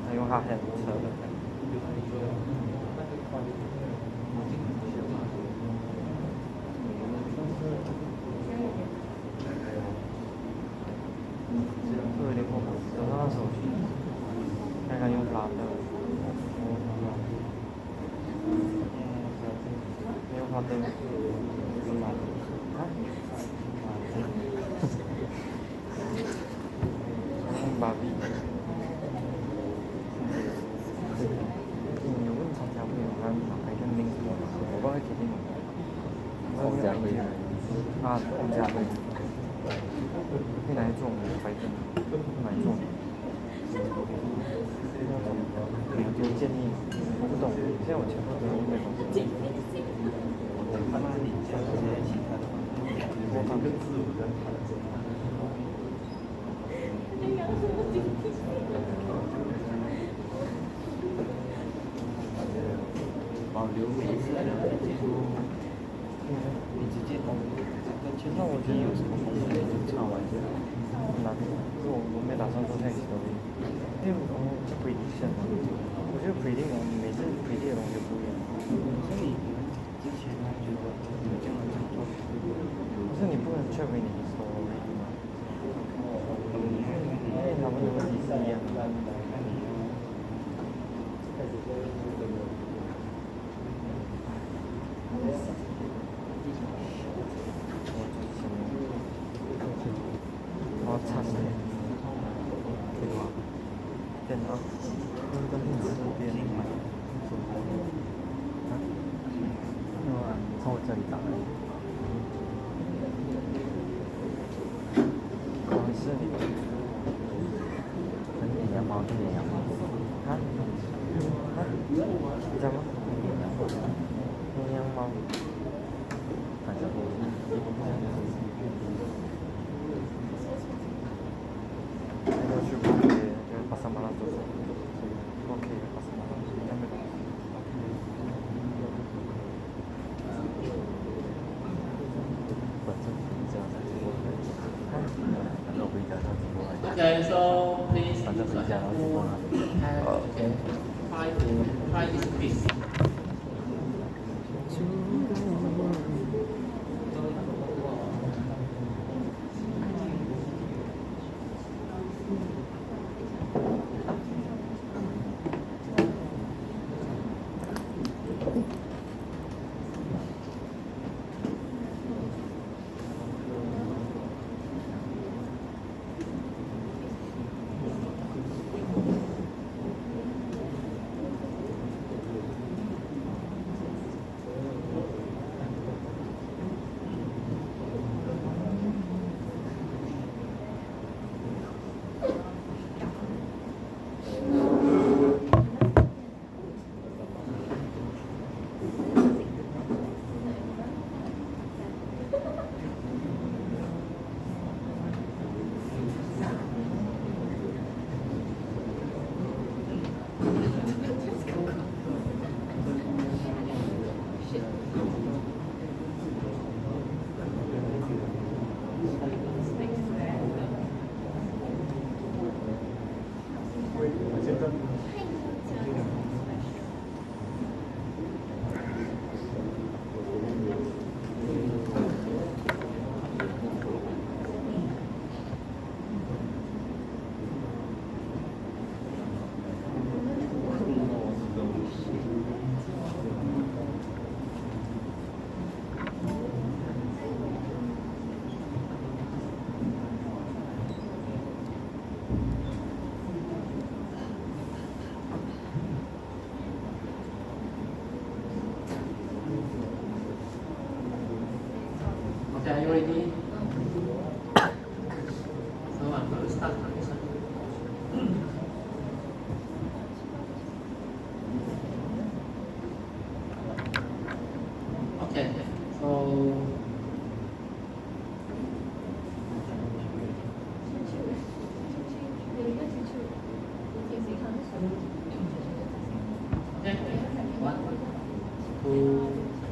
他用哈黑车的。这有点恐怖，等他的手机，看看用拉的，用拉的，用拉的，用芭比。你问厂家会有他哪一个名字？我不知道会决定。我们家会啊，我们家会。会拿来做白灯，拿来做。你要就建议，我不懂，现在我全部都用那种。那你这样子其他的，我放个字母在它的这里。保留每次的你直接通。其实我觉得有什么功能就唱完就好，可是我没打算做太久的，因为我是 prediction， 我觉得 predict 每次 predict 的东西不一样，所以之前他觉得有这样的操作，可是你不能确定你的 story 吗？因为他们的问题是一样的。差死了，对吧？电脑，跟电脑这边买，从我这里打来。我是你，跟你羊毛，跟你羊毛，啊？你知道吗？跟羊毛，反正我不想。聊到直播来。 Okay, so please 反正回家然后直播那里。 okay, try this quiz. Okay, are you ready? So I'm going to start this one. Okay, so okay, 1, 2, 3.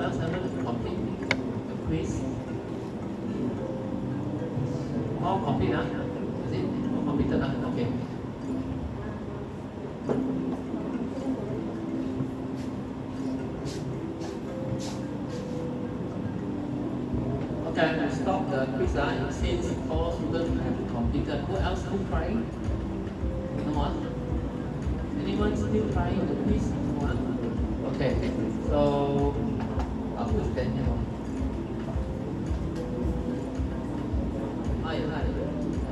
else haven't complete the quiz? All complete, huh? Is it all completed? Huh? Okay. Okay, we stop the quiz. Since all students have completed, who else still trying? No one? Anyone still trying the quiz? No one? Okay, so who is Daniel? Hi.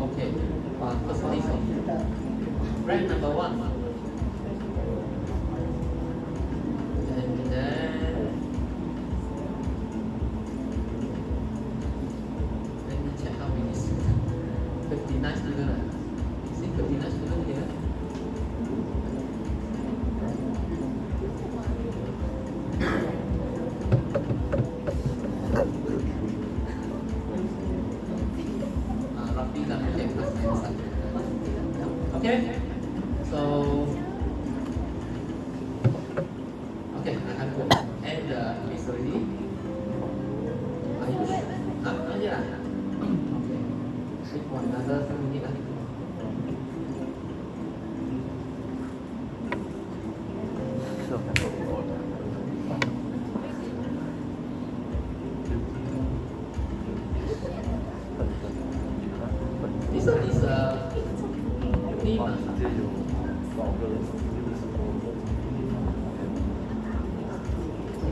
Okay, first list. Rank number 1. And then let me check how many students. 59 students. Is it 59 students here? Roughly that okay, plus minus that. Okay, so okay, I have to end the quiz already. Are you sure? Yeah. Okay. Wait for another 5 minutes. This one is name.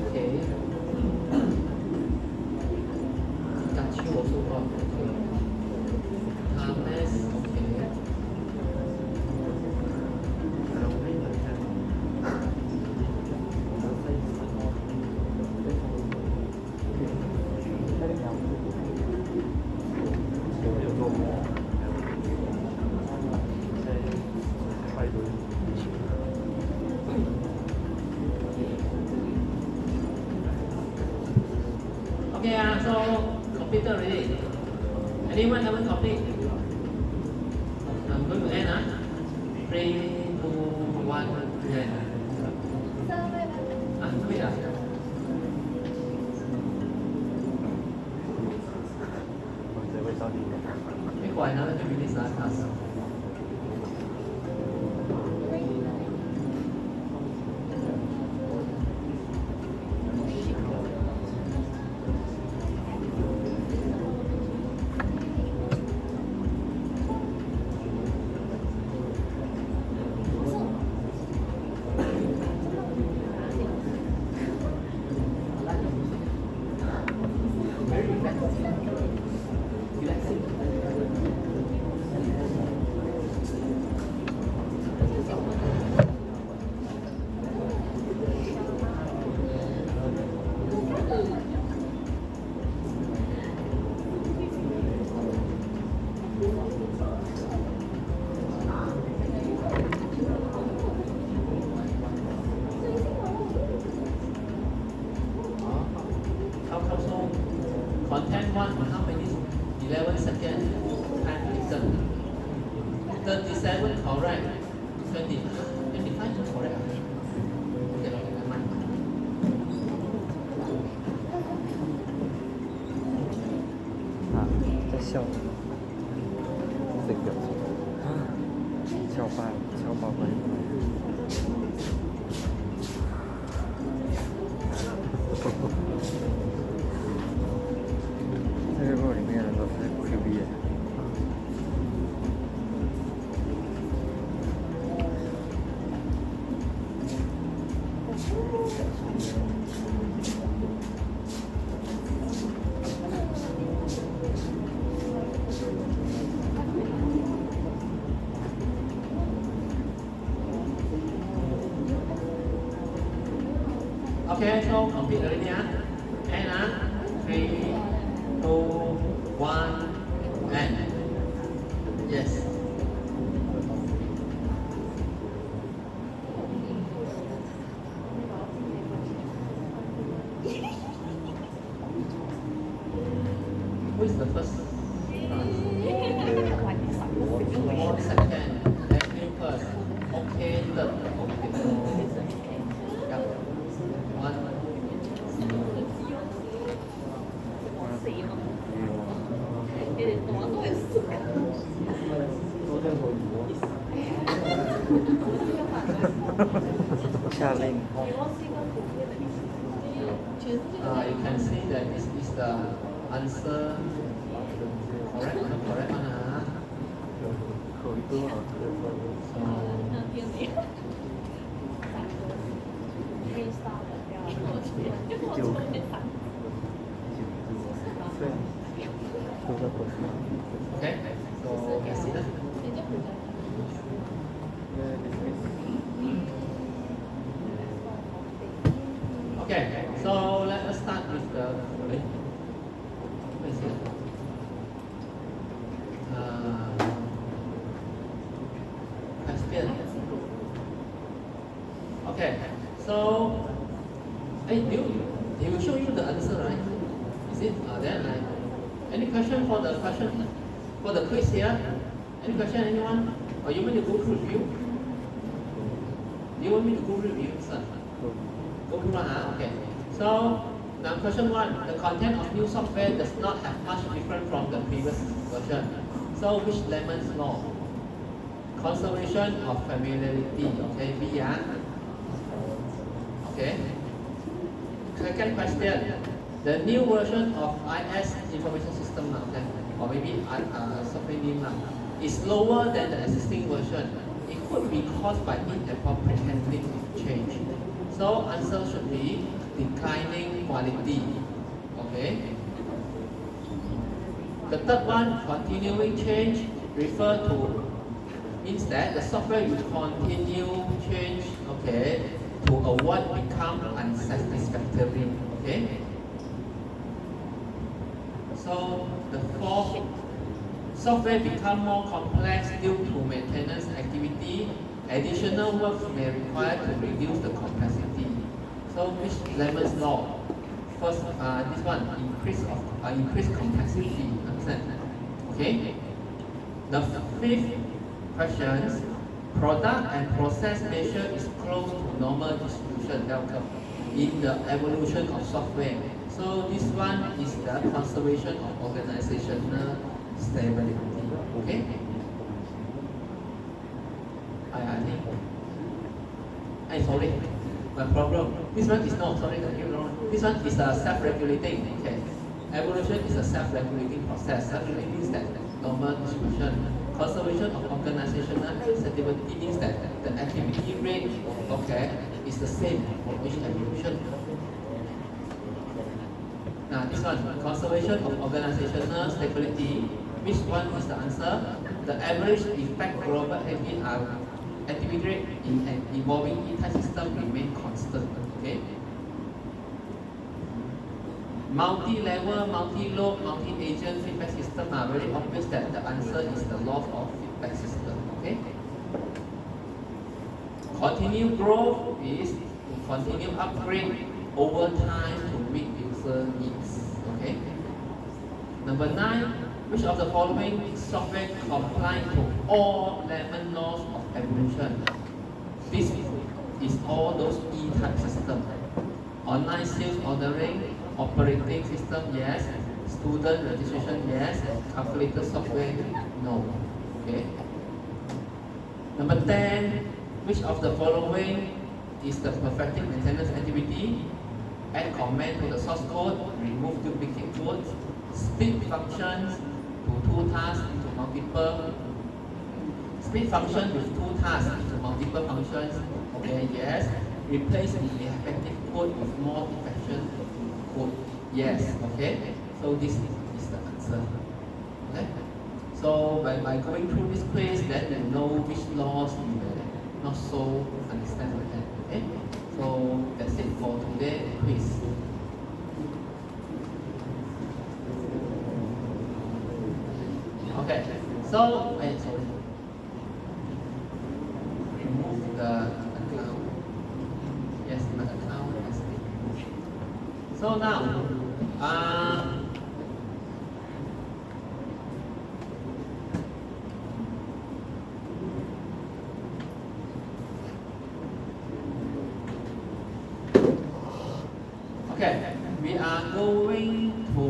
Okay. Pikachu also got. Okay. Hermes. Okay. Okay, so completed already. Anyone haven't completed? I'm going to end. 3, 2, 1, end. Wait. Wait for another 2 minutes. Class. Very relaxing. So content 1, how many? 11 seconds. Time taken. 37 correct. 25 correct. Okay, never mind.在笑，这个表情，笑爸爸。这个里面的都是 QB 的。Okay, so complete already. And 3, 2, 1, and yes. Who is the first? 1 second. Then first. Okay, third. Okay. Yeah. 1. challenge. You can see that this is the answer. Correct or not correct one? Okay, so that's it. Okay, so let us start with the what is it? Question. Okay, so they will show you the answer, right? Is it? Then any question for the quiz here? Any question, anyone? Or you want me to go through review? Do you want me to go through review, sir? Go through one, okay. So now question one, the content of new software does not have much different from the previous version. So which Lemon's law? Conservation of familiarity, okay, B, okay. Second question, the new version of IS information system, okay, or maybe software name is lower than the existing version. It could be caused by inappropriate handling of change. So answer should be declining quality. Okay. The third one, continuing change, refer to means that the software will continue change, okay, to avoid become unsatisfactory. Okay. So the fourth, software become more complex due to maintenance activity. Additional work may require to reduce the complexity. So which Lemon's law? First, this one, increase complexity. Understand? Okay. The fifth question, product and process measure is close to normal distribution outcome in the evolution of software. So this one is the conservation of organizational stability. Okay. I think. Sorry, my problem. This one is not. Sorry, this one is a self-regulating. Okay. Evolution is a self-regulating process. Self-regulating means that normal distribution. Conservation of organizational stability means that the activity rate, okay, is the same for each evolution. Now this one, conservation of organizational stability. Which one is the answer? The average effect global activity rate in an evolving E-type system remain constant. Okay. Multi-level, multi-load, multi-agent feedback system are very obvious that the answer is the loss of feedback system. Okay. Continue growth is to continue upgrade over time to meet user needs. Okay. Number 9, which of the following software complies to all Lemon laws of evolution? This is all those E-type systems. Online sales ordering, operating system, yes. Student registration, yes. Calculator software, no. Okay. Number 10, which of the following is the perfecting maintenance activity? Add comment to the source code, remove duplicate codes, split functions to 2 tasks into multiple, split function with 2 tasks into multiple functions. Okay, yes. Replace the effective code with more effective code. Yes, okay. So this is the answer. Okay. So by going through this quiz, then you know which laws you will not so understand. Okay. So that's it for today's quiz. Okay. So sorry. Remove the account. Yes, the account. Yes. So now, okay, we are going to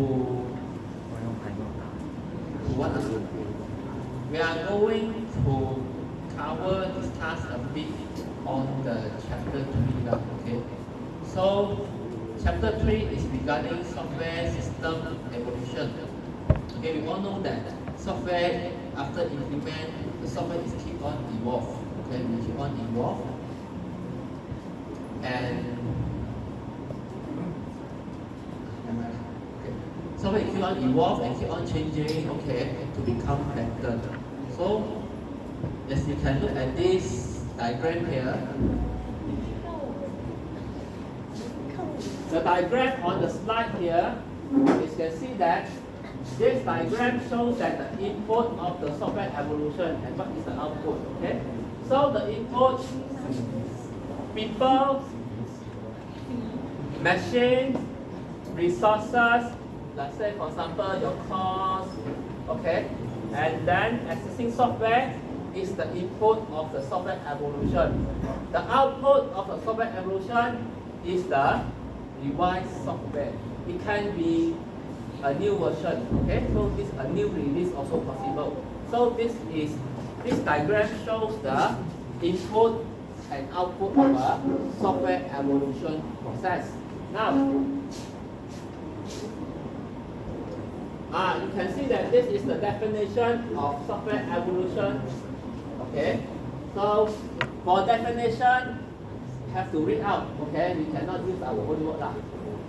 what? We are going to cover this task a bit on the chapter 3 lah, okay. So chapter 3 is regarding software system evolution. Okay, we all know that software after implement, the software is keep on evolve. Okay, we keep on evolve, and okay, software keep on evolve and keep on changing. Okay, to become better. So as you can look at this diagram here, the diagram on the slide here, you can see that this diagram shows that the input of the software evolution and what is the output. Okay, so the input, people, machine, resources, let's say for example your cost, okay, and then existing software is the input of the software evolution. The output of the software evolution is the revised software. It can be a new version, okay? So this a new release also possible. So this diagram shows the input and output of a software evolution process. Now, you can see that this is the definition of software evolution. Okay, so for definition, have to read out. Okay, we cannot use our own word lah.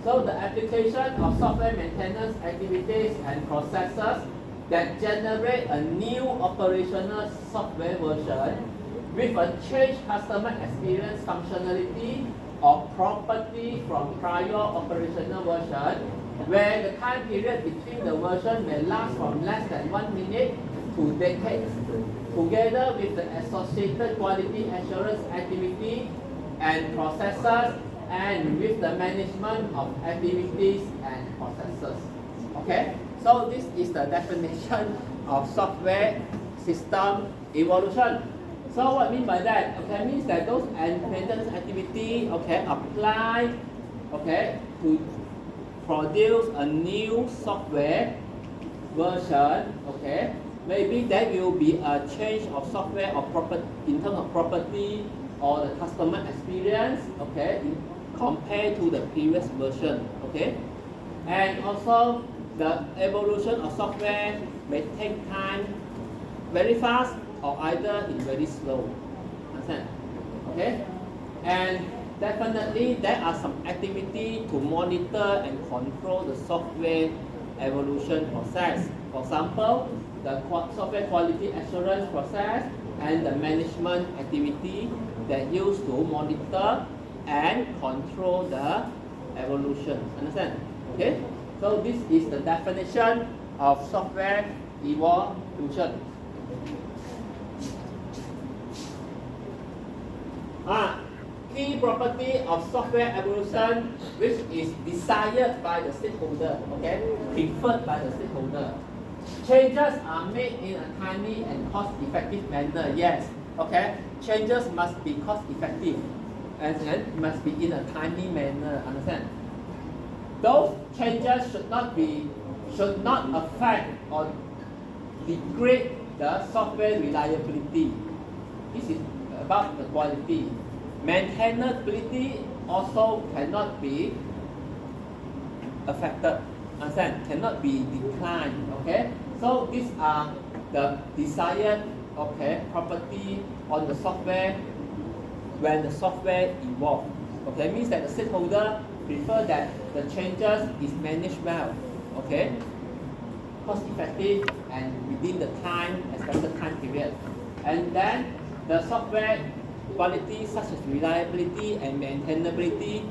So the application of software maintenance activities and processes that generate a new operational software version with a changed customer experience functionality or property from prior operational version, where the time period between the version may last from less than 1 minute to decades, together with the associated quality assurance activity and processes, and with the management of activities and processes. Okay, so this is the definition of software system evolution. So what I mean by that? Okay, means that those maintenance activity, okay, apply, okay, to produce a new software version. Okay, maybe there will be a change of software or property in terms of property or the customer experience. Okay, compared to the previous version. Okay, and also the evolution of software may take time very fast or either in very slow. Understand? Okay, and definitely there are some activity to monitor and control the software evolution process. For example, the software quality assurance process and the management activity that used to monitor and control the evolution. Understand? Okay, so this is the definition of software evolution. Key property of software evolution, which is desired by the stakeholder, okay, preferred by the stakeholder. Changes are made in a timely and cost-effective manner. Yes, okay, changes must be cost-effective and must be in a timely manner. Understand? Those changes should not affect or degrade the software reliability. This is about the quality. Maintainability also cannot be affected. Understand? Cannot be declined. Okay. So these are the desired, okay, property on the software when the software evolves. Okay, means that the stakeholder prefer that the changes is managed well. Okay, cost effective and within the expected time period. And then the software quality such as reliability and maintainability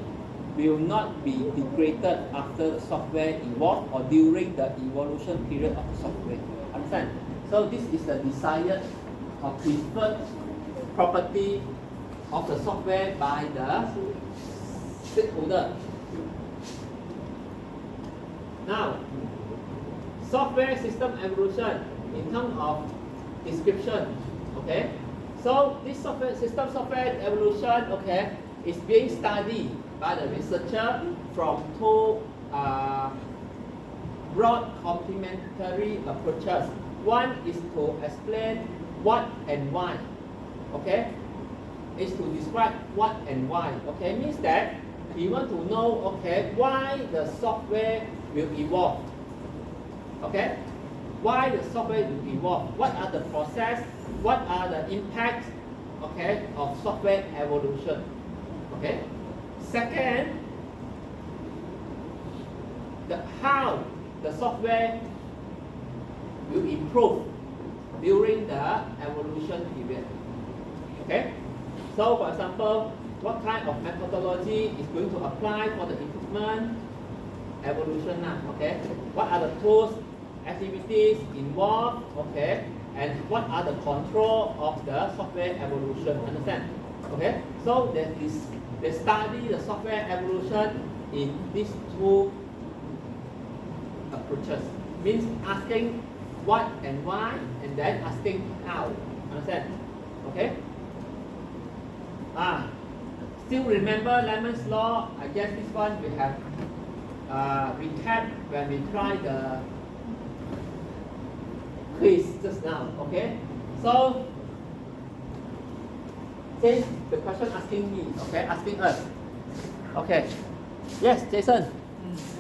will not be degraded after the software evolves or during the evolution period of the software. Understand? So this is the desired or preferred property of the software by the stakeholder. Now, software system evolution in terms of description. Okay, so this software evolution, okay, is being studied by the researcher from two broad complementary approaches. One is to explain what and why. Okay, is to describe what and why. Okay, means that he want to know, okay, why the software will evolve. Okay, why the software will evolve? What are the process? What are the impacts? Okay, of software evolution. Okay. Second, how the software will improve during the evolution period. Okay. So, for example, what kind of methodology is going to apply for the improvement evolution now? Okay. What are the tools, activities involved? Okay. And what are the control of the software evolution? Understand? Okay. So they study the software evolution in these two approaches. Means asking what and why, and then asking how. Understand? Okay. Still remember Lemon's law? I guess this one we have recap when we try the quiz just now. Okay. So change the question asking me. Okay, asking us. Okay. Yes, Jason.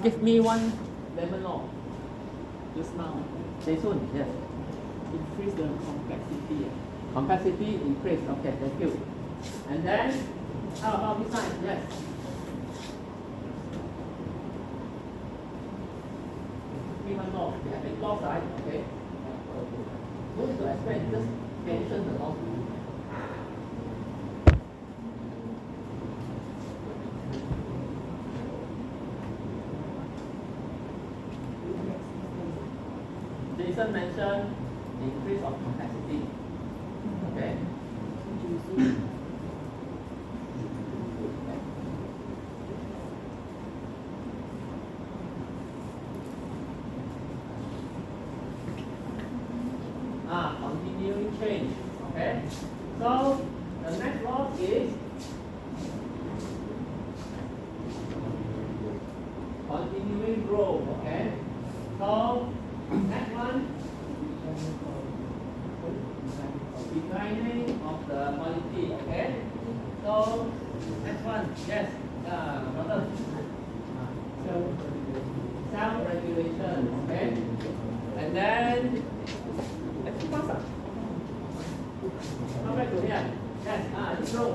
Give me one lemon law. Just now, Jason. Yes. increase the complexity. Complexity increase. Okay, thank you. And then, how about this side? Yes. Give me one law. We have 8 laws, right? Okay. No need to explain. Just mention the laws. Jason mentioned increase of complexity. Okay. Continuing change. Okay. So the next law is continuing growth. Okay. So next one, declining of the quality. Okay. So next one, yes, brother. Self-regulation. Okay. And then let's pass up. Come back to here. Yes. This row.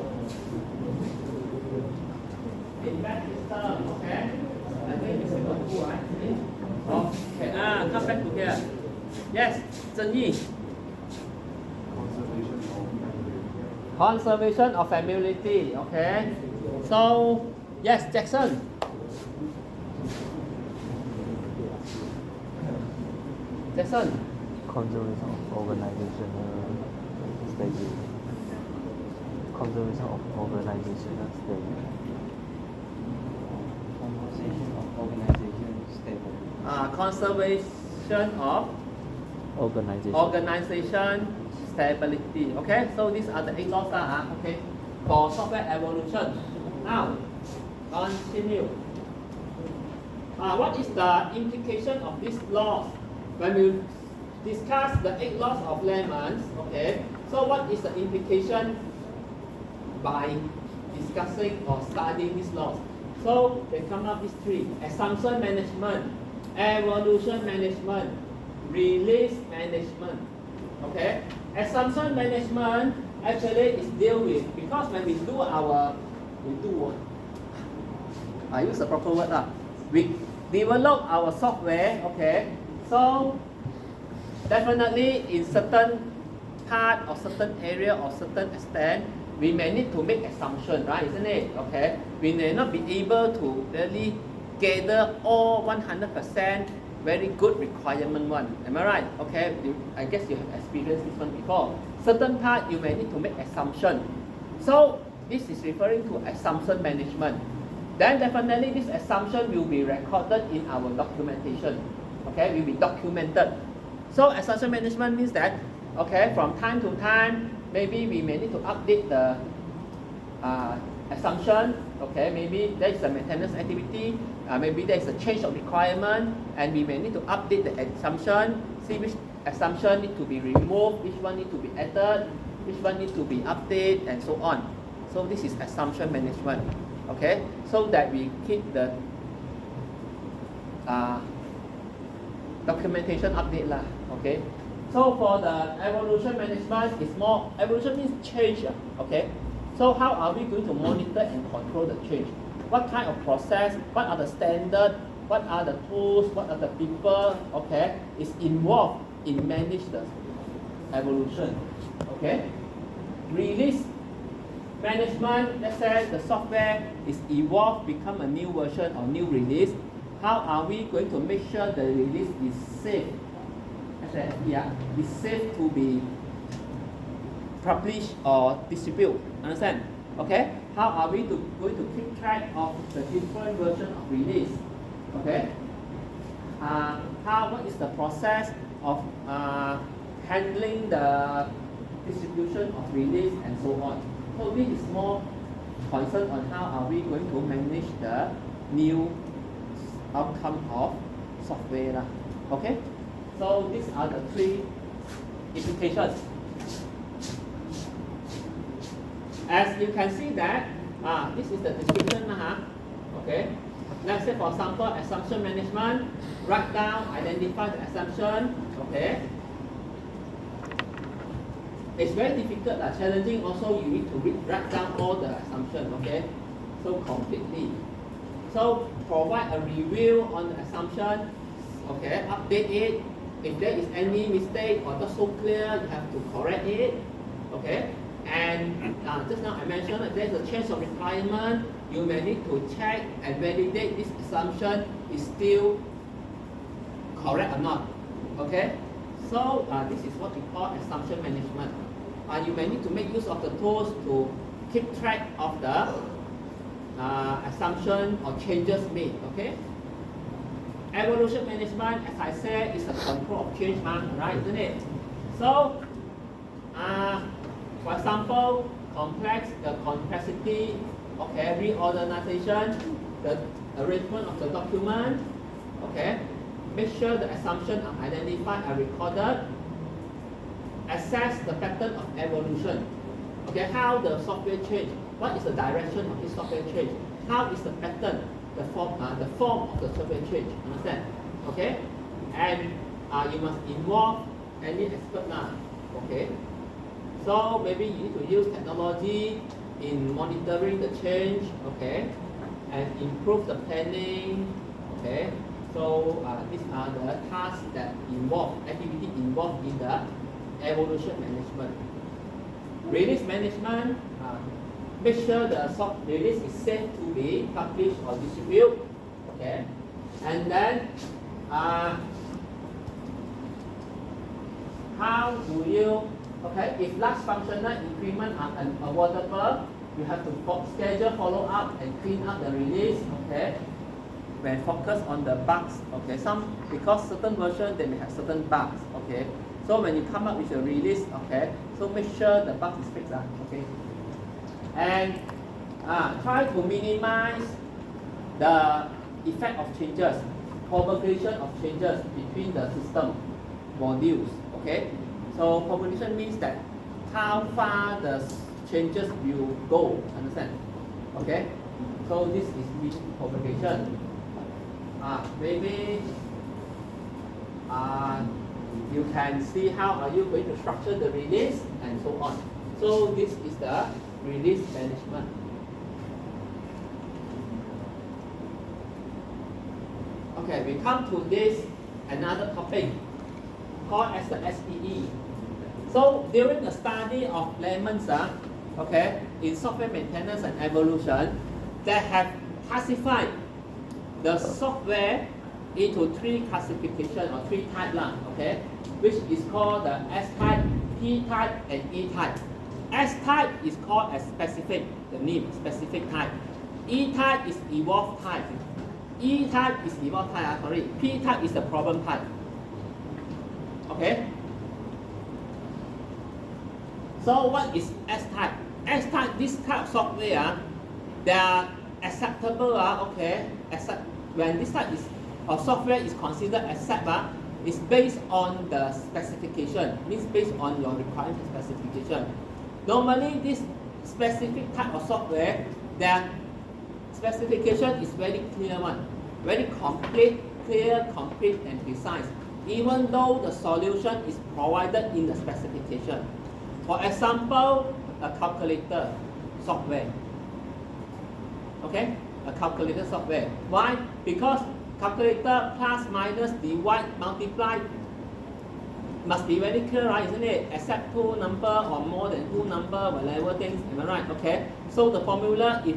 Feedback system. Okay. I think it's got 2, right? Okay, come back to here. Yes, Zhen Yi. Conservation of familiarity. Okay. So, yes, Jackson. Jackson. Conservation of organizational stability. Conservation of organizational stability. Conservation of organization stability. Okay, so these are the 8 laws. Okay, for software evolution. Now, continue. What is the implication of these laws? When we discuss the 8 laws of Lemons, okay, so what is the implication by discussing or studying these laws? So they come up with 3: assumption management, evolution management, release management. Okay, assumption management actually is deal with, because when we do I use the proper word we develop our software. Okay, so definitely in certain part or certain area or certain extent, we may need to make assumption, right? Isn't it? Okay, we may not be able to really gather all 100% very good requirement one. Am I right? Okay, I guess you have experienced this one before. Certain part you may need to make assumption. So this is referring to assumption management. Then definitely this assumption will be recorded in our documentation. Okay, will be documented. So assumption management means that, okay, from time to time, maybe we may need to update the assumption. Okay, maybe there is a maintenance activity, maybe there is a change of requirement, and we may need to update the assumption, see which assumption need to be removed, which one need to be added, which one need to be updated, and so on. So this is assumption management. Okay, so that we keep the documentation update lah. Okay, so for the evolution management, it's more evolution means change. Okay, so how are we going to monitor and control the change? What kind of process? What are the standards? What are the tools? What are the people? Okay, is involved in manage the evolution. Okay, release management. Let's say the software is evolved, become a new version or new release. How are we going to make sure the release is safe? Is safe to be published or distributed. Understand? Okay. How are we going to keep track of the different version of release? Okay. What is the process of handling the distribution of release and so on? So this is more concerned on how are we going to manage the new outcome of software. Okay. So these are the three implications. As you can see that this is the description. Okay. Let's say for example, assumption management, write down, identify the assumption. Okay. It's very difficult, challenging also. You need to write down all the assumptions. Okay. So completely. So provide a review on the assumption. Okay. Update it. If there is any mistake or not so clear, you have to correct it. Okay. And just now I mentioned that there's a change of requirement. You may need to check and validate this assumption is still correct or not. Okay. So this is what we call assumption management. You may need to make use of the tools to keep track of the assumption or changes made. Okay. Evolution management, as I said, is a control of change, right? Isn't it? So, for example, the complexity, okay, reorganization, the arrangement of the document, okay. Make sure the assumptions are identified and recorded. Assess the pattern of evolution. Okay, how the software change. What is the direction of this software change? How is the pattern, the form of the software change? Understand? Okay, and you must involve any expert now. Okay, so maybe you need to use technology in monitoring the change. Okay, and improve the planning. Okay, so these are the tasks that activity involved in the evolution management. Release management, make sure the release is safe to be published or distributed. Okay, and then how do you, okay, if large functional increments are unavoidable, you have to schedule follow-up and clean up the release. Okay, when focus on the bugs. Okay, because certain version they may have certain bugs. Okay, so when you come up with a release, okay, so make sure the bug is fixed. Okay, and try to minimize the effect of changes, propagation of changes between the system modules. Okay, so propagation means that how far the changes will go. Understand? Okay, so this is propagation. Maybe you can see how are you going to structure the release and so on. So this is the release management. Okay, we come to this another topic called as the SPE. So during the study of lemons, okay, in software maintenance and evolution, they have classified the software into three classifications or three types, okay, which is called the S type, P type, and E type. S type is called as specific, the name specific type. E type is evolved type. E type is evolved type. P type is the problem type. Okay. So what is S type? S type, this type of software, they are acceptable. Okay, when this type of software is considered acceptable, it's based on the specification. Means based on your requirement specification. Normally, this specific type of software, their specification is very clear one, very complete, clear, complete and precise, even though the solution is provided in the specification. For example, a calculator software. Okay, a calculator software. Why? Because calculator plus, minus, divide, multiply must be very clear, right? Isn't it? Except two number or more than two number, whatever things. Am I right? Okay. So the formula, if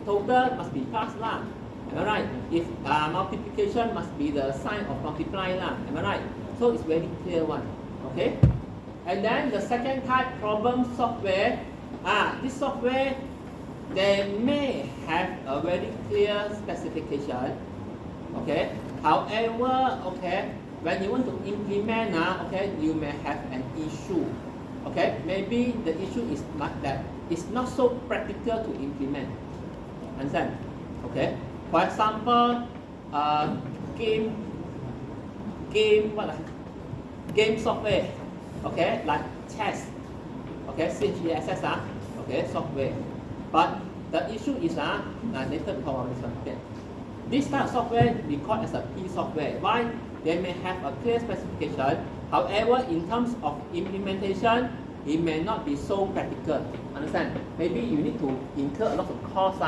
total must be plus lah. Am I right? If multiplication must be the sign of multiply lah. Am I right? So it's very clear one. Okay. And then the second type, problem software. This software, they may have a very clear specification. Okay. However, okay, when you want to implement, okay, you may have an issue. Okay, maybe the issue is that it's not so practical to implement. Understand? Okay. For example, game software. Okay, like chess. Okay, CHESS, okay, software. But the issue is later we talk about this one. Okay. This type of software we call as a P software. Why? They may have a clear specification. However, in terms of implementation, it may not be so practical. Understand? Maybe you need to incur a lot of costs.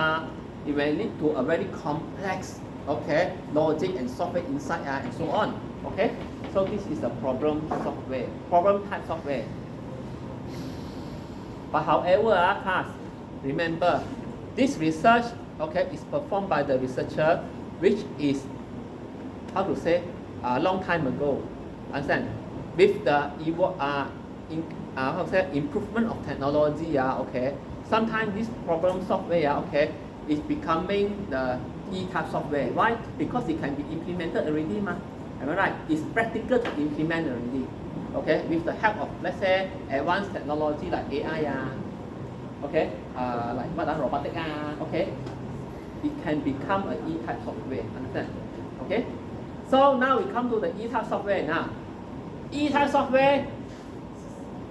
You may need to a very complex, okay, logic and software inside and so on. Okay. So this is a problem software, problem type software. But however, class, remember, this research, okay, is performed by the researcher, which is, how to say, a long time ago. Understand? With the how to say, improvement of technology, okay, sometimes this problem software, okay, is becoming the E-type software. Why? Because it can be implemented already, Am I right? It's practical to implement already. Okay, with the help of, let's say, advanced technology like AI, okay, like robotic, okay, it can become an E-type software. Understand? Okay. So now we come to the E-type software now. E-type software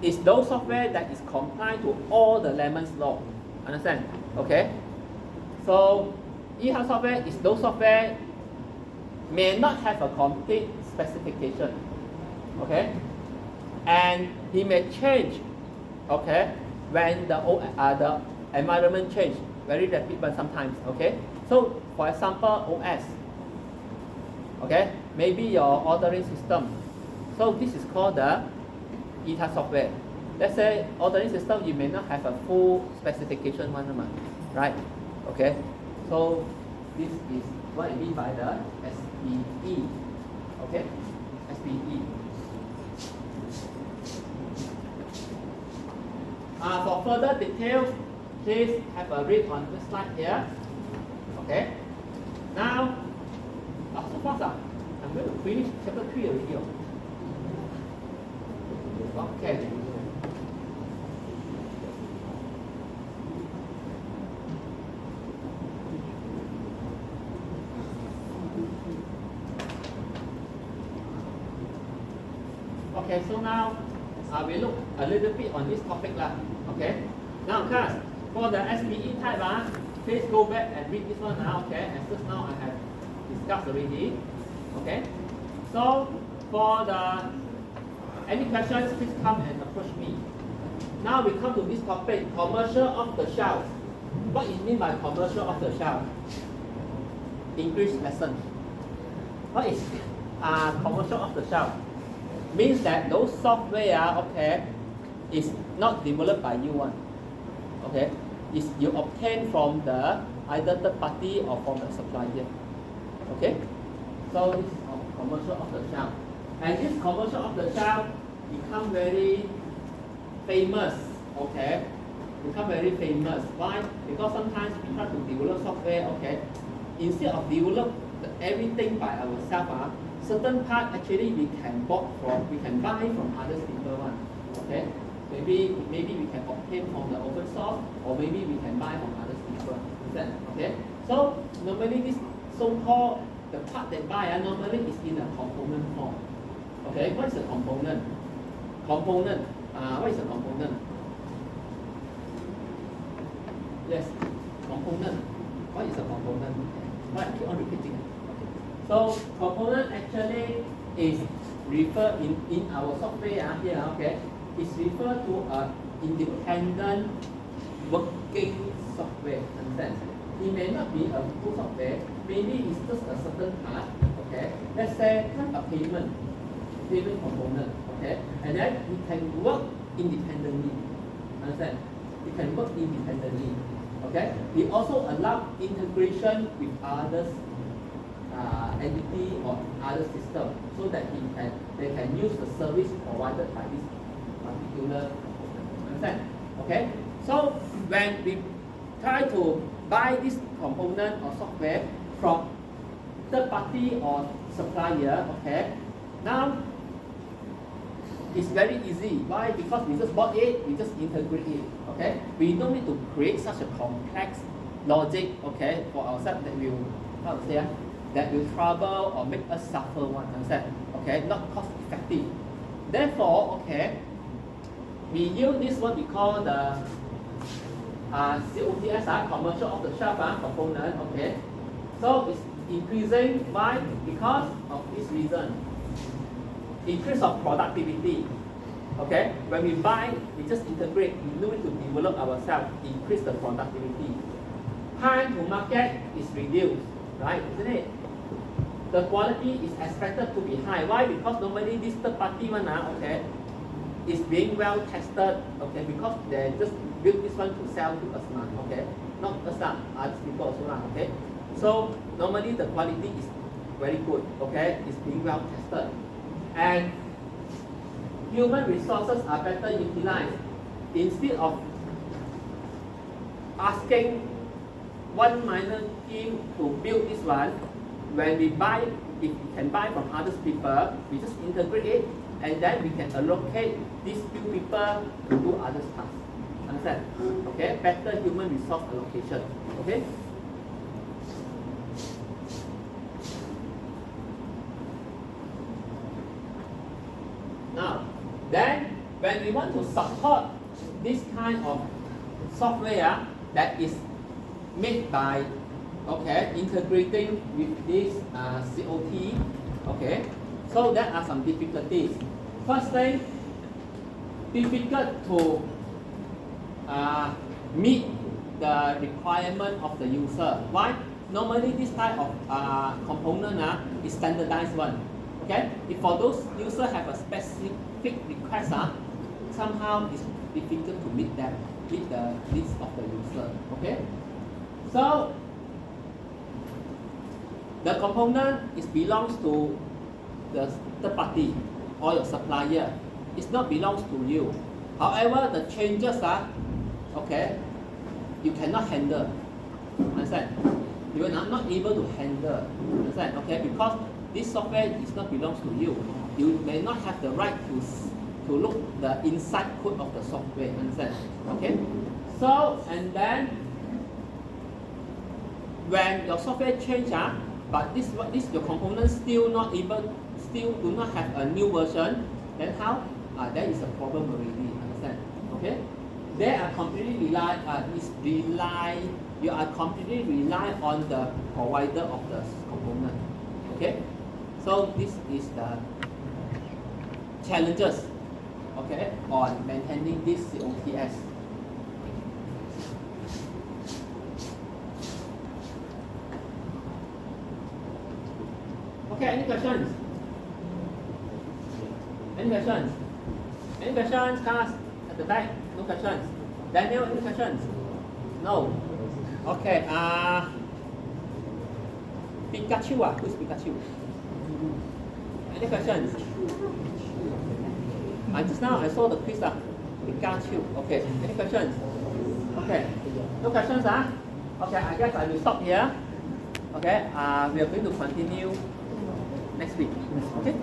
is those software that is compliant to all the Lemons law. Understand? Okay. So E-type software is those software may not have a complete specification. Okay. And it may change, okay, when the environment change very rapid, but sometimes, okay. So for example, OS, okay, maybe your ordering system. So this is called the E-type software. Let's say ordering system, you may not have a full specification one, right? Okay. So this is what I mean by the SPE. Okay, SPE. For further details, please have a read on this slide here. Okay. Now, so fast, I'm going to finish chapter 3 already. Okay. Okay, so now we look a little bit on this topic lah. Okay. Now, class, for the SPE type, please go back and read this one now. Okay, as just now I have discussed already. Okay. So for the any questions, please come and approach me. Now we come to this topic, commercial off the shelf. What is mean by commercial off the shelf? English lesson. What is commercial off the shelf? Means that those software, okay, is not developed by you one. Okay, is you obtain from the either third party or from the supplier. Okay, so this is commercial off the shelf, and this commercial off the shelf become very famous. Okay, become very famous. Why? Because sometimes we try to develop software. Okay, instead of develop everything by ourselves, certain part actually we can buy from other people one. Okay, maybe we can obtain from the open source, or maybe we can buy from other people. Is that okay? So normally this so-called the part that buy normally is in a component form. Okay, what is a component? What is a component? Yes, component. What is a component? What? Keep on repeating. Okay. So component actually is referred in our software here. Okay, is referred to a independent working software. Understand? It may not be a full software. Maybe it's just a certain part. Okay. Let's say a payment component. Okay, and then it can work independently. Understand? It can work independently. Okay. It also allows integration with others entity or other system, so that they can use the service provided by this particular component. Understand? Okay. So when we try to buy this component or software from third party or supplier, okay, now it's very easy. Why? Because we just bought it, we just integrate it. Okay, we don't need to create such a complex logic. Okay, for ourselves that will that will trouble or make us suffer one. Understand? Okay, not cost effective. Therefore, okay, we use this what we call the COTS, commercial off the shelf component. Okay, so it's increasing. Why? Because of this reason. Increase of productivity. Okay, when we buy, we just integrate. We don't need to develop ourselves. Increase the productivity. Time to market is reduced, right? Isn't it? The quality is expected to be high. Why? Because normally this third party one, okay, is being well tested. Okay, because they just build this one to sell to us, okay, not us, other people also, okay. So normally the quality is very good. Okay, it's being well tested. And human resources are better utilized. Instead of asking one minor team to build this one, when we buy, if we can buy from other people, we just integrate it, and then we can allocate these few people to do other tasks. Understand? Okay, better human resource allocation. Okay. Now, then when we want to support this kind of software that is made by, okay, integrating with this COT, okay, so there are some difficulties. First thing, difficult to meet the requirement of the user. Why? Normally this type of component is standardized one. Okay, if for those users have a specific request, somehow it's difficult to meet the needs of the user. Okay, so the component belongs to the third party or your supplier. It's not belongs to you. However, the changes okay, you cannot handle. Understand? You are not able to handle. Understand? Okay, because this software is not belongs to you. You may not have the right to look the inside code of the software. Understand? Okay. So and then when your software change, but this your components still do not have a new version, then how? There is a problem already. Understand? Okay. They are completely you are completely rely on the provider of the component. Okay. So this is the challenges, okay, on maintaining this COTS. Okay, any questions? Any questions? Any questions, class? At the back? No questions. Daniel, any questions? No. Okay, Pikachu, who's Pikachu? Any questions? Just now I saw the quiz, Pikachu. Okay, any questions? Okay, no questions, Okay, I guess I will stop here. Okay, we are going to continue next week. Okay?